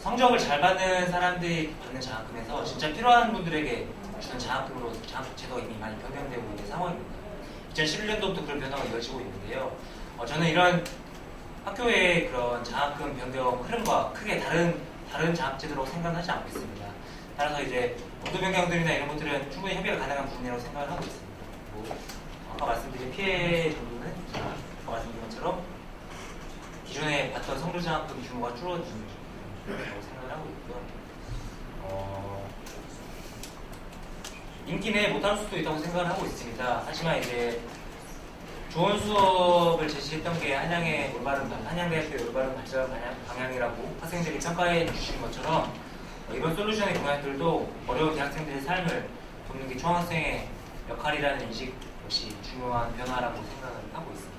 성적을 잘 받는 사람들이 받는 장학금에서 진짜 필요한 분들에게 주는 장학금으로 장학제도가 이미 많이 변경되고 있는 상황입니다. 2011년도부터 그런 변화가 이어지고 있는데요. 저는 이런 학교의 그런 장학금 변경 흐름과 크게 다른 장학제도라고 생각하지 않고 있습니다. 따라서 이제 온도 변경들이나 이런 것들은 충분히 협의가 가능한 부분이라고 생각을 하고 있습니다. 그리고 아까 말씀드린 피해 정도는 아까 말씀드린 것처럼 기존에 받던 성적장학금 규모가 줄어드는 거라고 생각을 하고 있고요. 임기 내에 못할 수도 있다고 생각을 하고 있습니다. 하지만 이제 좋은 수업을 제시했던 게 한양대학교의 올바른 발전 방향이라고 학생들이 평가해 주신 것처럼 이번 솔루션의 공약들도 어려운 대학생들의 삶을 돕는 게 총학생의 역할이라는 인식 역시 중요한 변화라고 생각을 하고 있습니다.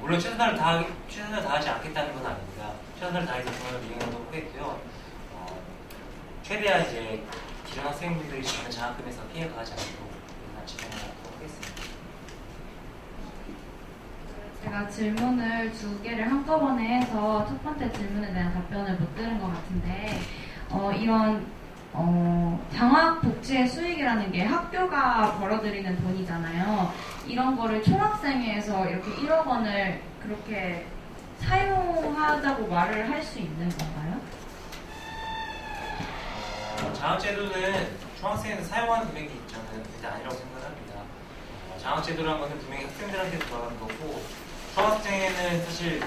물론 최선을 다하지 않겠다는 건 아닙니다. 최선을 다해서 공약을 이행하도록 하겠고요. 최대한 이제 기존 학생분들이 주는 장학금에서 피해가 가지 않도록 진행하도록 하겠습니다. 제가 질문을 2개를 한꺼번에 해서 첫 번째 질문에 대한 답변을 못 들은 것 같은데 이런 장학복지의 수익이라는 게 학교가 벌어들이는 돈이잖아요. 이런 거를 총학생회에서 이렇게 1억 원을 그렇게 사용하자고 말을 할 수 있는 건가요? 장학제도는 총학생회에서 사용하는 금액이 저는 그게 아니라고 생각을 합니다. 장학제도라는 것은 분명히 학생들한테 돌아가는 거고 총학생회는 사실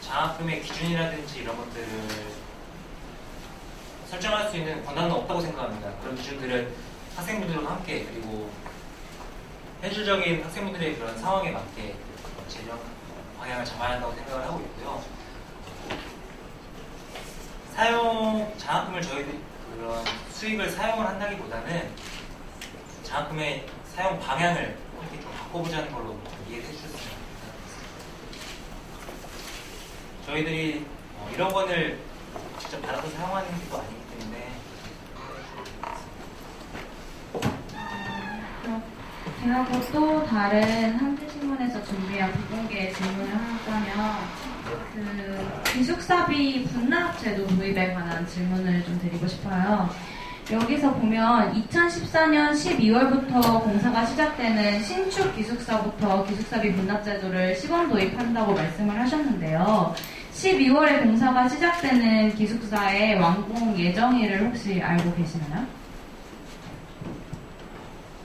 장학금의 기준이라든지 이런 것들을 설정할 수 있는 권한은 없다고 생각합니다. 그런 기준들은 학생분들과 함께 그리고 현실적인 학생분들의 그런 상황에 맞게 재정 방향을 잡아야 한다고 생각을 하고 있고요. 장학금을 저희들이 그런 수익을 사용을 한다기보다는 장학금의 사용 방향을 이렇게 좀 바꿔보자는 걸로 이해해 주셨으면 좋겠습니다. 저희들이 1억 원을 직접 받아서 사용하는 게 또 아니기 때문에 그리고 또 다른 한국신문에서 준비한 비공개 질문을 하자면 그 기숙사비 분납제도 도입에 관한 질문을 좀 드리고 싶어요. 여기서 보면 2014년 12월부터 공사가 시작되는 신축 기숙사부터 기숙사비 분납 제도를 시범 도입한다고 말씀을 하셨는데요. 12월에 공사가 시작되는 기숙사의 완공 예정일을 혹시 알고 계시나요?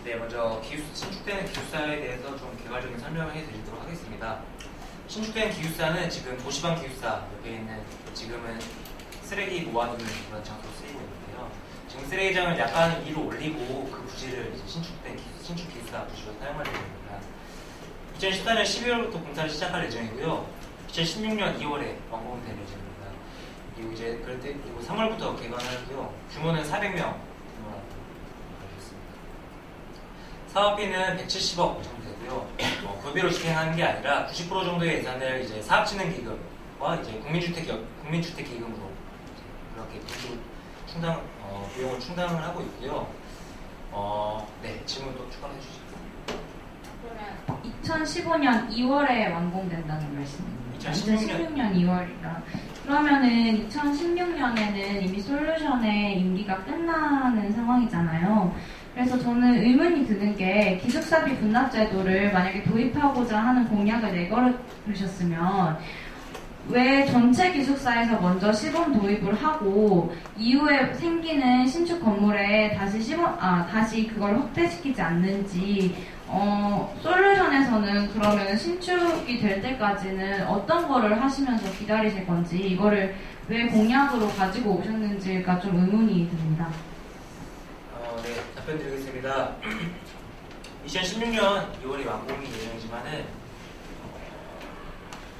네, 먼저 신축되는 기숙사에 대해서 좀 개괄적인 설명을 해드리도록 하겠습니다. 신축된 기숙사는 지금 도시방 기숙사 옆에 있는 지금은 쓰레기 모아두는 그런 장소로 쓰이고 있는데요. 지금 쓰레기장을 약간 위로 올리고 그 부지를 이제 신축 기숙사 부지로 사용할 예정입니다. 2014년 12월부터 공사를 시작할 예정이고요. 2016년 2월에 완공될 예정입니다. 그리고 이제 그리고 3월부터 개관하고요. 규모는 400명. 사업비는 170억 정도 되고요. 교비로 집행하는 게 아니라 90% 정도의 예산을 이제 사업진흥기금과 이제 국민주택기금으로 그렇게 비용을 충당을 하고 있고요. 네, 질문 또 추가해 주시죠. 그러면 2015년 2월에 완공된다는 말씀입니다. 2016년 2월이라. 그러면은 2016년에는 이미 솔루션의 임기가 끝나는 상황이잖아요. 그래서 저는 의문이 드는 게 기숙사비 분납 제도를 만약에 도입하고자 하는 공약을 내걸으셨으면 왜 전체 기숙사에서 먼저 시범 도입을 하고 이후에 생기는 신축 건물에 다시 그걸 확대시키지 않는지 솔루션에서는 그러면 신축이 될 때까지는 어떤 거를 하시면서 기다리실 건지 이거를 왜 공약으로 가지고 오셨는지가 좀 의문이 듭니다. 네, 답변 드리겠습니다. 2016년 2월에 완공이 예정이지만은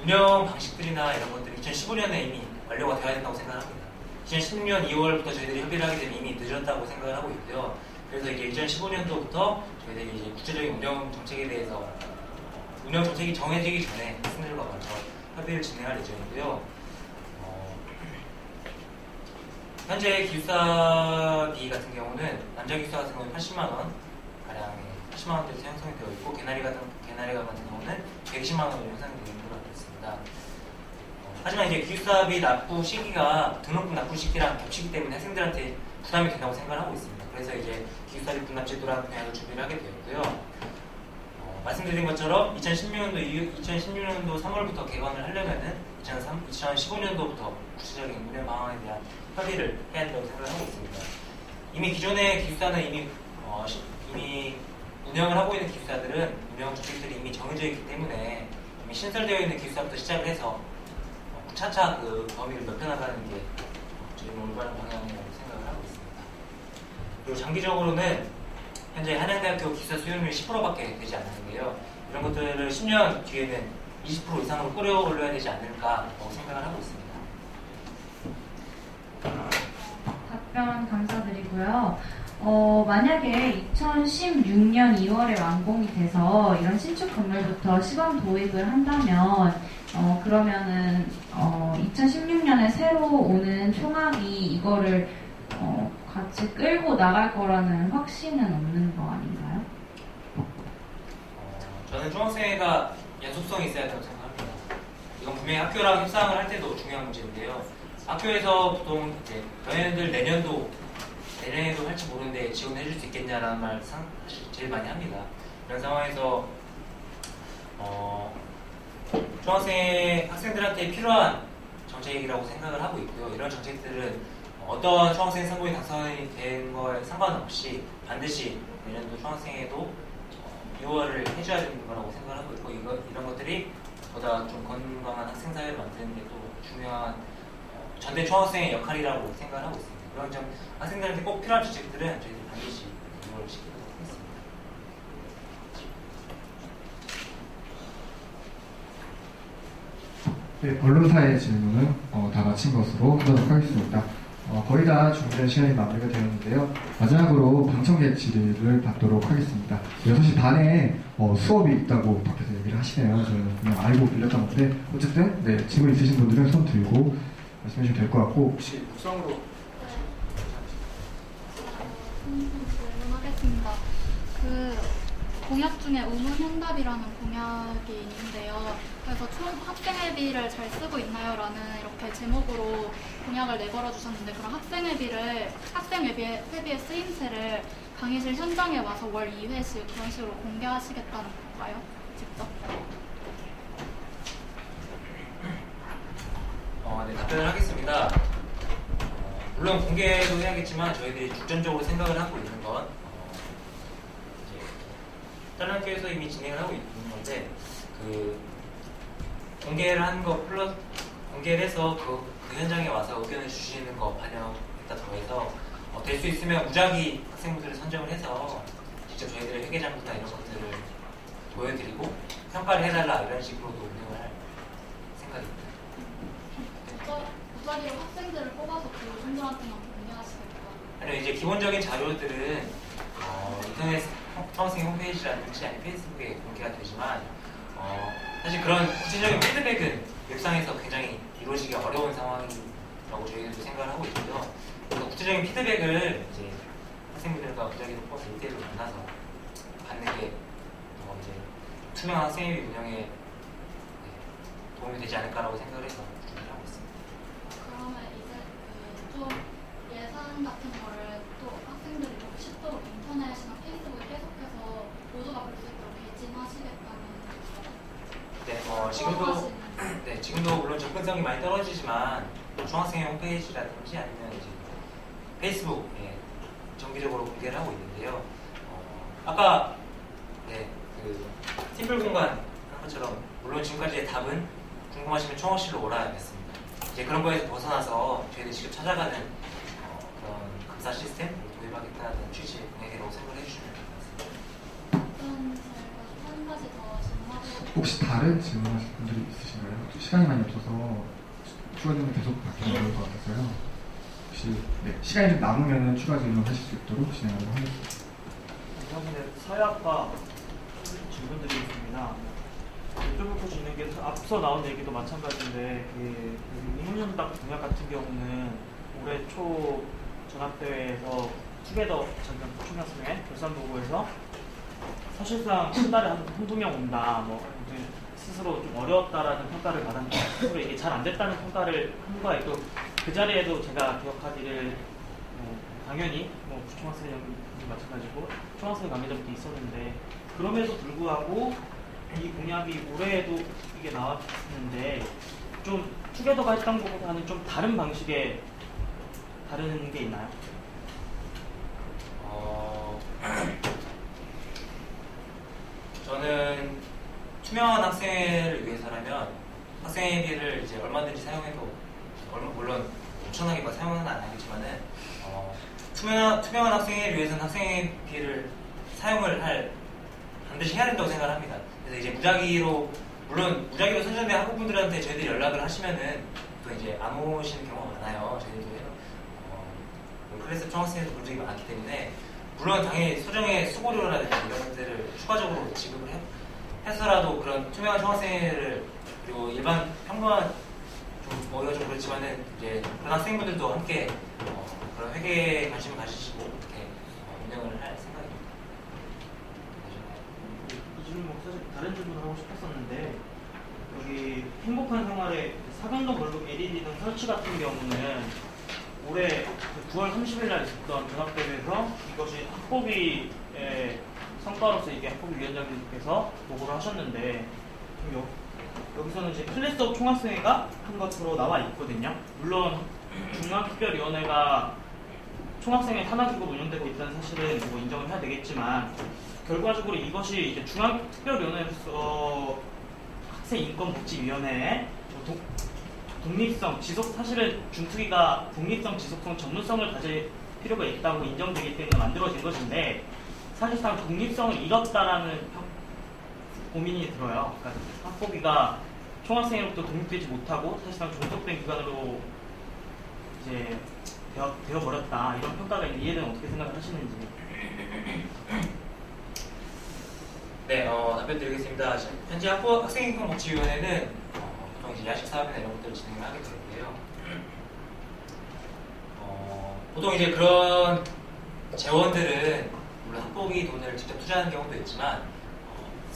운영 방식들이나 이런 것들이 2015년에 이미 완료가 되어야 된다고 생각합니다. 2016년 2월부터 저희들이 협의를 하게 되면 이미 늦었다고 생각을 하고 있고요. 그래서 이제 2015년도부터 저희들이 이제 구체적인 운영 정책에 대해서 운영 정책이 정해지기 전에 학생들과 먼저 협의를 진행할 예정이고요. 현재 기숙사비 같은 경우는 남자 기숙사 같은 경우는 80만 원 가량의 80만 원대로 형성이 되어 있고 개나리가 같은 경우는 120만 원으로 형성이 되어 있는 걸로 알고 있습니다. 하지만 이제 기숙사비 납부 시기가 등록금 납부 시기랑 겹치기 때문에 학생들한테 부담이 된다고 생각을 하고 있습니다. 그래서 이제 기숙사비 분납 제도라는 분야도 준비를 하게 되었고요. 말씀드린 것처럼 2016년도 3월부터 개관을 하려면은 2015년도부터 구체적인 운영 방안에 대한 협의를 해야 한다고 생각을 하고 있습니다. 이미 기존의 기숙사는 이미 운영을 하고 있는 기숙사들은 운영 정책들이 이미 정해져 있기 때문에 이미 신설되어 있는 기숙사부터 시작을 해서 차차 그 범위를 넓혀나가는 게 저희 올바른 방향이라고 생각을 하고 있습니다. 그리고 장기적으로는 현재 한양대학교 기숙사 수용률이 10%밖에 되지 않는데요. 이런 것들을 10년 뒤에는 20% 이상으로 끌어올려야 되지 않을까라고 생각을 하고 있습니다. 답변 감사드리고요. 만약에 2016년 2월에 완공이 돼서 이런 신축 건물부터 시범 도입을 한다면 그러면은 2016년에 새로 오는 총학이 이거를 같이 끌고 나갈 거라는 확신은 없는 거 아닌가요? 저는 중학생회가 연속성이 있어야 된다고 생각합니다. 이건 분명히 학교랑 협상을 할 때도 중요한 문제인데요. 학교에서 보통 이제 너네들 내년에도 할지 모르는데 지원해 줄 수 있겠냐라는 말 사실 제일 많이 합니다. 이런 상황에서 학생들한테 필요한 정책이라고 생각을 하고 있고요. 이런 정책들은 어떤 중학생 선거에 당선이 된 거에 상관없이 반드시 내년도 중학생회도 유월을 해줘야 되는 거라고 생각을 하고 있고 이런 것들이 보다 좀 건강한 학생 사회를 만드는 게 또 중요한 전대 중학생의 역할이라고 생각을 하고 있습니다. 그런 점 학생들한테 꼭 필요한 정책들은 저희들이 반드시 유월을 시키도록 하겠습니다. 네, 언론사의 질문은 다 마친 것으로 하도록 하겠습니다. 거의 다 준비된 시간이 마무리가 되었는데요. 마지막으로 방청객 질의를 받도록 하겠습니다. 6시 반에 수업이 있다고 밖에서 얘기를 하시네요. 저는 그냥 알고 빌렸던 건데 어쨌든 네, 질문 있으신 분들은 손 들고 말씀해 주시면 될 것 같고 혹시 묵상으로 질문하겠습니다. 공약 중에 우문현답이라는 공약이 있는데요. 그래서 학생회비를 잘 쓰고 있나요? 라는 이렇게 제목으로 공약을 내걸어 주셨는데, 그럼 학생회비의 쓰임새를 강의실 현장에 와서 월 2회씩 그런 식으로 공개하시겠다는 건가요? 직접? 네, 답변을 하겠습니다. 물론 공개도 해야겠지만 저희들이 중점적으로 생각을 하고 있는 건 이제 다른 학교에서 이미 진행을 하고 있는 건데, 그 공개를 한 거 플러스 공개를 해서 그 현장에 와서 의견을 주시는 거 반영했다 더해서 될 수 있으면 무작위 학생분들을 선정을 해서 직접 저희들의 회계장부나 이런 것들을 보여드리고 평가를 해달라 이런 식으로도 운영을 할 생각입니다. 무작위로 학생들을 뽑아서 그분들한테만 공개하시겠다. 아니요, 이제 기본적인 자료들은 인터넷 청학생 홈페이지라든지 아니면 페이스북에 공개가 되지만 사실 그런 구체적인 피드백은 웹상에서 굉장히 이루어지기 어려운 상황이라고 저희들도 생각을 하고 있고요. 그래서 구체적인 피드백을 이제 학생분들과 무작위로 뽑아서 1대1로 만나서 받는 게 이제 투명한 학생회비 운영에 도움이 되지 않을까라고 생각을 해서 준비를 하고 있습니다. 그러면 이제 좀 예산 같은 거를 또 학생들이 보기 쉽도록 인터넷이나 페이스북에 계속해서 모두가 볼 수 있도록 개진하시겠다는 지금도 물론 접근성이 많이 떨어지지만 중학생의 홈페이지라든지 아니면 이제 페이스북에 정기적으로 공개를 하고 있는데요. 아까 그 팀플 공간 한 것처럼 물론 지금까지의 답은 궁금하시면 총학실로 오라 했습니다. 이제 그런 거에서 벗어나서 저희들이 직접 찾아가는 그런 감사 시스템을 도입하겠다는 취지의 공약이라고 생각을 해주시면 될 것 같습니다. 한 가지 더 질문하고 혹시 다른 질문하실 분들이 있으신가요? 시간이 많이 없어서 추가 질문 계속 받기는 어려울 것 같아서요. 혹시 시간이 좀 남으면 추가 질문 하실 수 있도록 진행하도록 하겠습니다. 이번에 사회학과 질문드리겠습니다. 여쭤볼 수 있는 게 앞서 나온 얘기도 마찬가지인데 그 우문현답 공약 같은 경우는 올해 초 전학대회에서 투게더 초등학생회 결산 보고에서 사실상 한 달에 한두 명 온다, 스스로 좀 어려웠다라는 평가를 받았는데 스스로 이게 잘 안 됐다는 평가를 한 거에 또 그 자리에도 제가 기억하기를 당연히 중학생이 마찬가지고 초등학생 관계자분도 있었는데 그럼에도 불구하고 이 공약이 올해에도 이게 나왔는데 좀 투게더가 했던 것보다는 좀 다른 방식의 다른 게 있나요? 저는 투명한 학생회를 위해서라면 학생회비를 이제 얼마든지 사용해도 물론 엄청나게 사용은 안 하겠지만은 투명한 학생회를 위해서는 학생회비를 사용을 반드시 해야 된다고 생각을 합니다. 그래서 이제 무작위로 선정된 학부분들한테 저희들이 연락을 하시면은 또 이제 안 오시는 경우가 많아요. 저희들도 클래스 총학생회도 본 적이 많기 때문에 물론 당연히 소정의 수고료라든지 이런 것들을 추가적으로 지급을 해서라도 그런 투명한 총학생회를 그리고 일반 평범한 좀 어이가 좀 그렇지만은 이제 그런 학생분들도 함께 그런 회계에 관심을 가지시고 이렇게 운영을 할 생각입니다. 이 질문 사실 다른 질문을 하고 싶었었는데 여기 행복한 생활의 사강동 걸룩 LED 등 설치 같은 경우는 올해 9월 30일 날 있었던 전학대회에서 이것이 학보비의 성과로서 이게 학보비 위원장님께서 보고를 하셨는데 여기서는 이제 클래스업 총학생회가 한 것으로 나와 있거든요. 물론 중앙특별위원회가 총학생회 산하기구로 운영되고 있다는 사실은 인정을 해야 되겠지만 결과적으로 이것이 이제 중앙특별위원회로서 학생인권복지위원회의 독립성, 사실은 중특위가 독립성, 지속성, 전문성을 가질 필요가 있다고 인정되기 때문에 만들어진 것인데 사실상 독립성을 잃었다라는 고민이 들어요. 그러니까 학보비가 총학생회로부터 독립되지 못하고 사실상 종속된 기관으로 이제 되어버렸다 이런 평가가 있는데 이에 대한 어떻게 생각을 하시는지. 네, 답변 드리겠습니다. 현재 학생인권복지위원회는 보통 이제 야식 사업이나 이런 것들을 진행을 하게 되는데요. 보통 이제 그런 재원들은 물론 학보비 돈을 직접 투자하는 경우도 있지만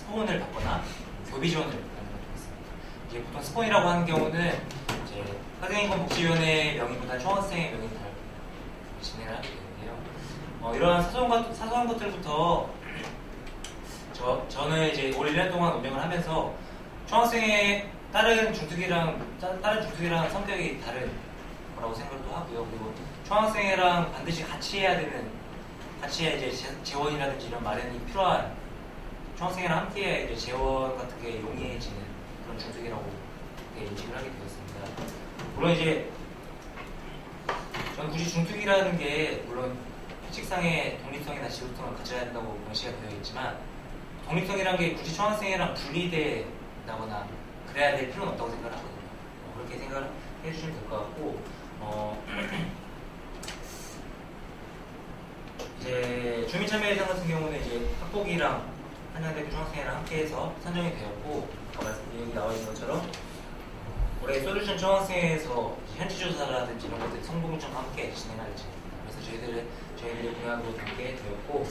스폰을 받거나 교비 지원을 받는 경우가 있습니다. 이제 보통 스폰이라고 하는 경우는 이제 학생인권복지위원회 명의보다 총학생의 명의 달 진행을 하게 되는데요. 이런 사소한 것들부터 저는 이제 올 1년 동안 운영을 하면서 총학생의 다른 중특이랑 성격이 다른 거라고 생각도 하고요. 그리고 총학생회랑 반드시 같이 해야 이제 재원이라든지 이런 마련이 필요한 총학생회랑 함께 해야 이제 재원 같은 게 용이해지는 그런 중특이라고 인식을 하게 되었습니다. 물론 이제 저는 굳이 중특이라는 게 물론 식상의 독립성이나 지도성을 가져야 한다고 명시가 되어 있지만 독립성이라는 게 굳이 총학생회랑 분리된다거나 그래야 될 필요는 없다고 생각을 하거든요. 그렇게 생각을 해주시면 될 것 같고 이제 주민참여예산 같은 경우는 이제 학폭이랑 한양대학교 총학생회랑 함께해서 선정이 되었고 여기 나와 있는 것처럼 올해 솔루션 총학생회에서 현지조사라든지 이런 것들 성공정과 함께 진행할 예정입니다. 그래서 저희들의 공약으로 담게 되었고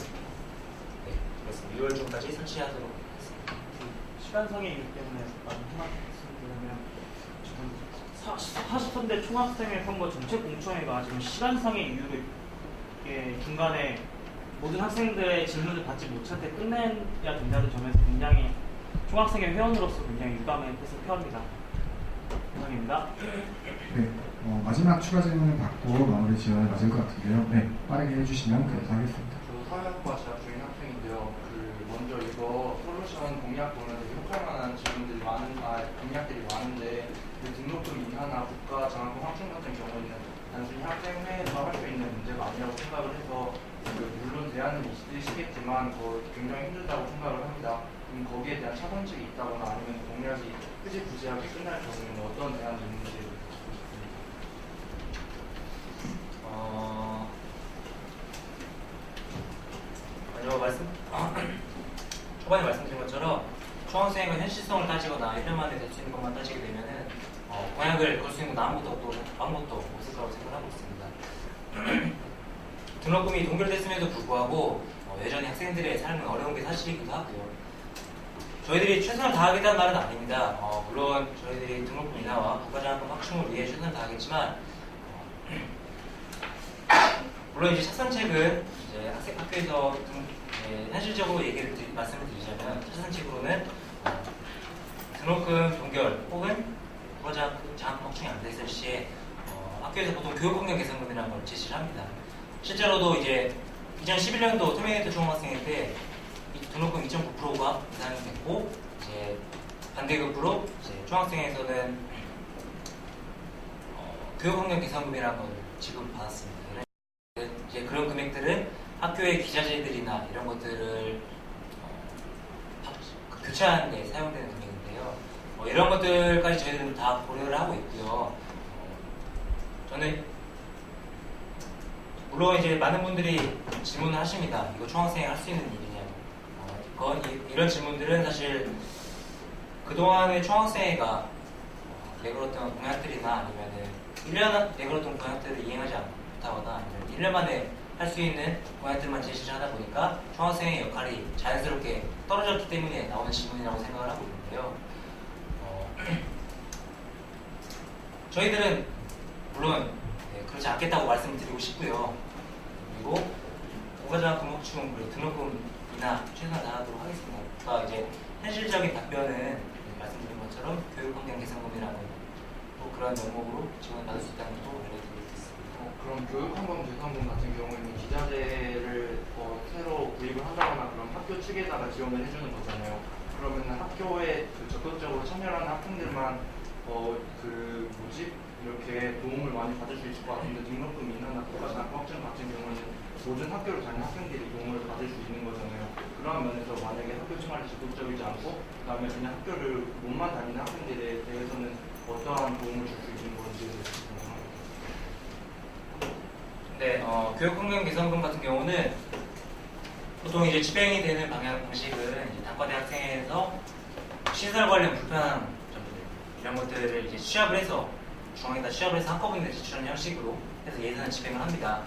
네, 그렇습니다. 6월 중까지 설치하도록 하겠습니다. 시간상의 이유 때문에 많은 말씀드리면 지금 43대 총학생회 선거 정책 공청회가 지금 시간상의 이유로 중간에 모든 학생들의 질문을 받지 못할 때 끝내야 된다는 점에서 굉장히 총학생회 회원으로서 굉장히 유감을 표합니다. 이상입니다. 네, 마지막 추가 질문을 받고 마무리 지어야 맞을 것 같은데요. 네, 빠르게 해주시면 감사하겠습니다. 저 사회학과 재학 중인 학생인데요. 먼저 이거 솔루션 공약 보면 되게 혹할 만한 질문들이 공약들이 많은데 등록금 인하나 국가 장학금 확충 같은 경우에는 단순히 학생회에서 할 수 있는 문제가 아니라고 생각을 해서 물론 대안은 있으시겠지만 굉장히 힘들다고 생각을 합니다. 그럼 거기에 대한 차선책이 있다거나 아니면 공약이 흐지부지하게 끝날 경우에는 어떤 대안이 있는지 듣고 싶습니다. 초반에 말씀드린 것처럼 총학생회가 현실성을 따지거나 1년 만에 될 수 있는 것만 따지게 되면은 공약을 걸 수 있는 건 아무것도 없을 거라고 생각하고 있습니다. 등록금이 동결됐음에도 불구하고 여전히 학생들의 삶은 어려운 게 사실이기도 하고요. 저희들이 최선을 다하겠다는 말은 아닙니다. 물론 저희들이 등록금 인하와 국가장학금 확충을 위해 최선을 다하겠지만 물론 이제 차선책은 이제 학교에서 현실적으로 말씀을 드리자면 차선책으로는 등록금 동결 혹은 국가장학금 확충이 안 됐을 시에 학교에서 보통 교육환경 개선금이라는 걸 제시를 합니다. 실제로도 이제 2011년도 터미네이터 총학생회 때 등록금 2.9%가 인상이 됐고 이제 반대급부로 이제 총학생회에서는 교육환경 개선금이라는 걸 지급받았습니다. 이제 그런 금액들은 학교의 기자재들이나 이런 것들을 교체하는 데 사용되는 금액인데요. 이런 것들까지 저희들은 다 고려를 하고 있고요. 저는 물론 이제 많은 분들이 질문을 하십니다. 이거 총학생이 할 수 있는 일이냐? 이런 질문들은 사실 그동안의 총학생회가 내걸었던 공약들이나 아니면은 1년 내걸었던 공약들을 이행하지 않다거나 아니면 1년 만에 할 수 있는 공약들만 제시를 하다 보니까 총학생의 역할이 자연스럽게 떨어졌기 때문에 나오는 질문이라고 생각을 하고 있는데요. 저희들은 물론 그렇지 않겠다고 말씀을 드리고 싶고요. 그리고 국가장학금 확충 그리고 등록금 인하 최선을 다하도록 하겠습니다. 그러니까 이제 현실적인 답변은 말씀드린 것처럼 교육환경 개선금이라는 또 그런 명목으로 지원을 받을 수 있다는 것도 알려드리겠습니다. 그럼 교육환경 개선금 같은 경우에는 기자재를 새로 구입을 한다거나 그럼 학교 측에다가 지원을 해주는 거잖아요. 그러면 학교에 적극적으로 참여하는 학생들만 이렇게 도움을 많이 받을 수 있을 것 같은데 등록금 인하나 국가장학금 확충 같은 경우는 모든 학교를 다니는 학생들이 도움을 받을 수 있는 거잖아요. 그런 면에서 만약에 학교 생활이 적극적이지 않고 그다음에 그냥 학교를 몸만 다니는 학생들에 대해서는 어떠한 도움을 줄 수 있는 건지 궁금합니다. 네, 교육환경 개선금 같은 경우는 보통 이제 집행이 되는 방식은 이제 단과대 학생회에서 시설 관련 불편한 점들 이런 것들을 이제 취합을 해서 중앙에다 취합을 해서 한꺼번에 제출하는 형식으로 해서 예산을 집행을 합니다.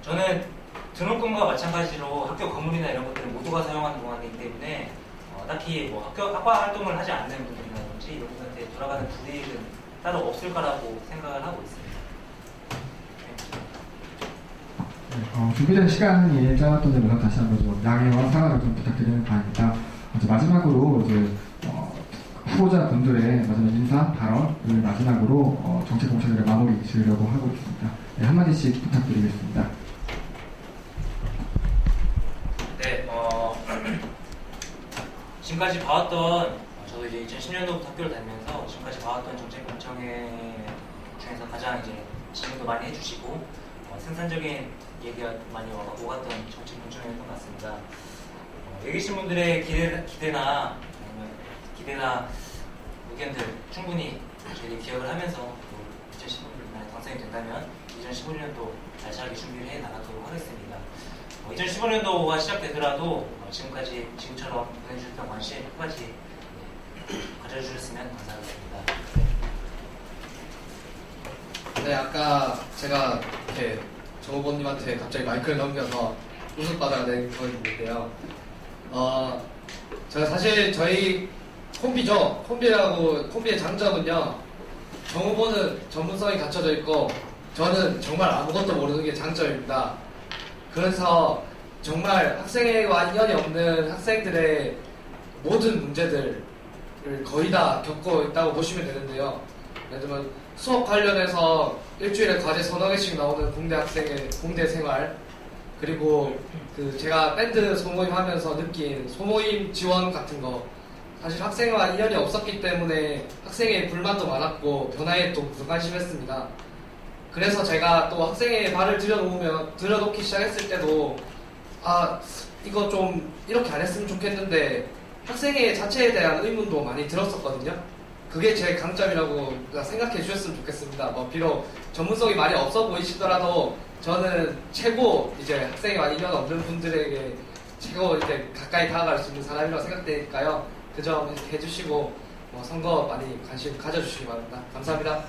저는 등록금과 마찬가지로 학교 건물이나 이런 것들을 모두가 사용하는 공간이기 때문에 딱히 뭐 학과 활동을 하지 않는 분들이라든지 이런 분들한테 돌아가는 불이익은 따로 없을 거라고 생각을 하고 있습니다. 준비된 시간이 짧았던 점에서 다시 한번 좀 양해와 사과를 좀 부탁드리는 바입니다. 마지막으로 이제 후보자분들의 마지막 인사 발언을 마지막으로 정책 공천회를 마무리 지으려고 하고 있습니다. 네, 한마디씩 부탁드리겠습니다. 네, 지금까지 봐왔던 저도 이제 2010년도부터 학교를 다니면서 지금까지 봐왔던 정책 공청회 중에서 가장 이제 질문도 많이 해주시고 생산적인 얘기가 많이 오갔던 정책 공청회였던 것 같습니다. 여기 계신 분들의 기대나 의견들 충분히 저희가 기억을 하면서 2015년에 당선이 된다면 2015년도 알차게 준비를 해 나가도록 하겠습니다. 2015년도가 시작되더라도 지금처럼 보내주셨던 관심 끝까지 가져주셨으면 감사하겠습니다. 네, 아까 제가 이렇게 정 후보님한테 갑자기 마이크를 넘겨서 웃음바다가 된 건 있는데요. 제가 사실 저희 콤비죠. 콤비의 장점은요. 정 후보는 전문성이 갖춰져 있고 저는 정말 아무것도 모르는 게 장점입니다. 그래서 정말 학생회와 인연이 없는 학생들의 모든 문제들을 거의 다 겪고 있다고 보시면 되는데요. 예를 들면 수업 관련해서 일주일에 과제 서너 개씩 나오는 공대 생활, 그리고 제가 밴드 소모임 하면서 느낀 소모임 지원 같은 거, 사실 학생과 인연이 없었기 때문에 학생의 불만도 많았고 변화에 또 무관심했습니다. 그래서 제가 또 학생의 발을 들여놓기 시작했을 때도 이거 좀 이렇게 안 했으면 좋겠는데 학생회 자체에 대한 의문도 많이 들었었거든요. 그게 제 강점이라고 생각해 주셨으면 좋겠습니다. 비록 전문성이 많이 없어 보이시더라도 저는 최고 이제 학생회와 인연 없는 분들에게 최고 이제 가까이 다가갈 수 있는 사람이라고 생각되니까요. 그 점 해주시고 선거 많이 관심 가져주시기 바랍니다. 감사합니다.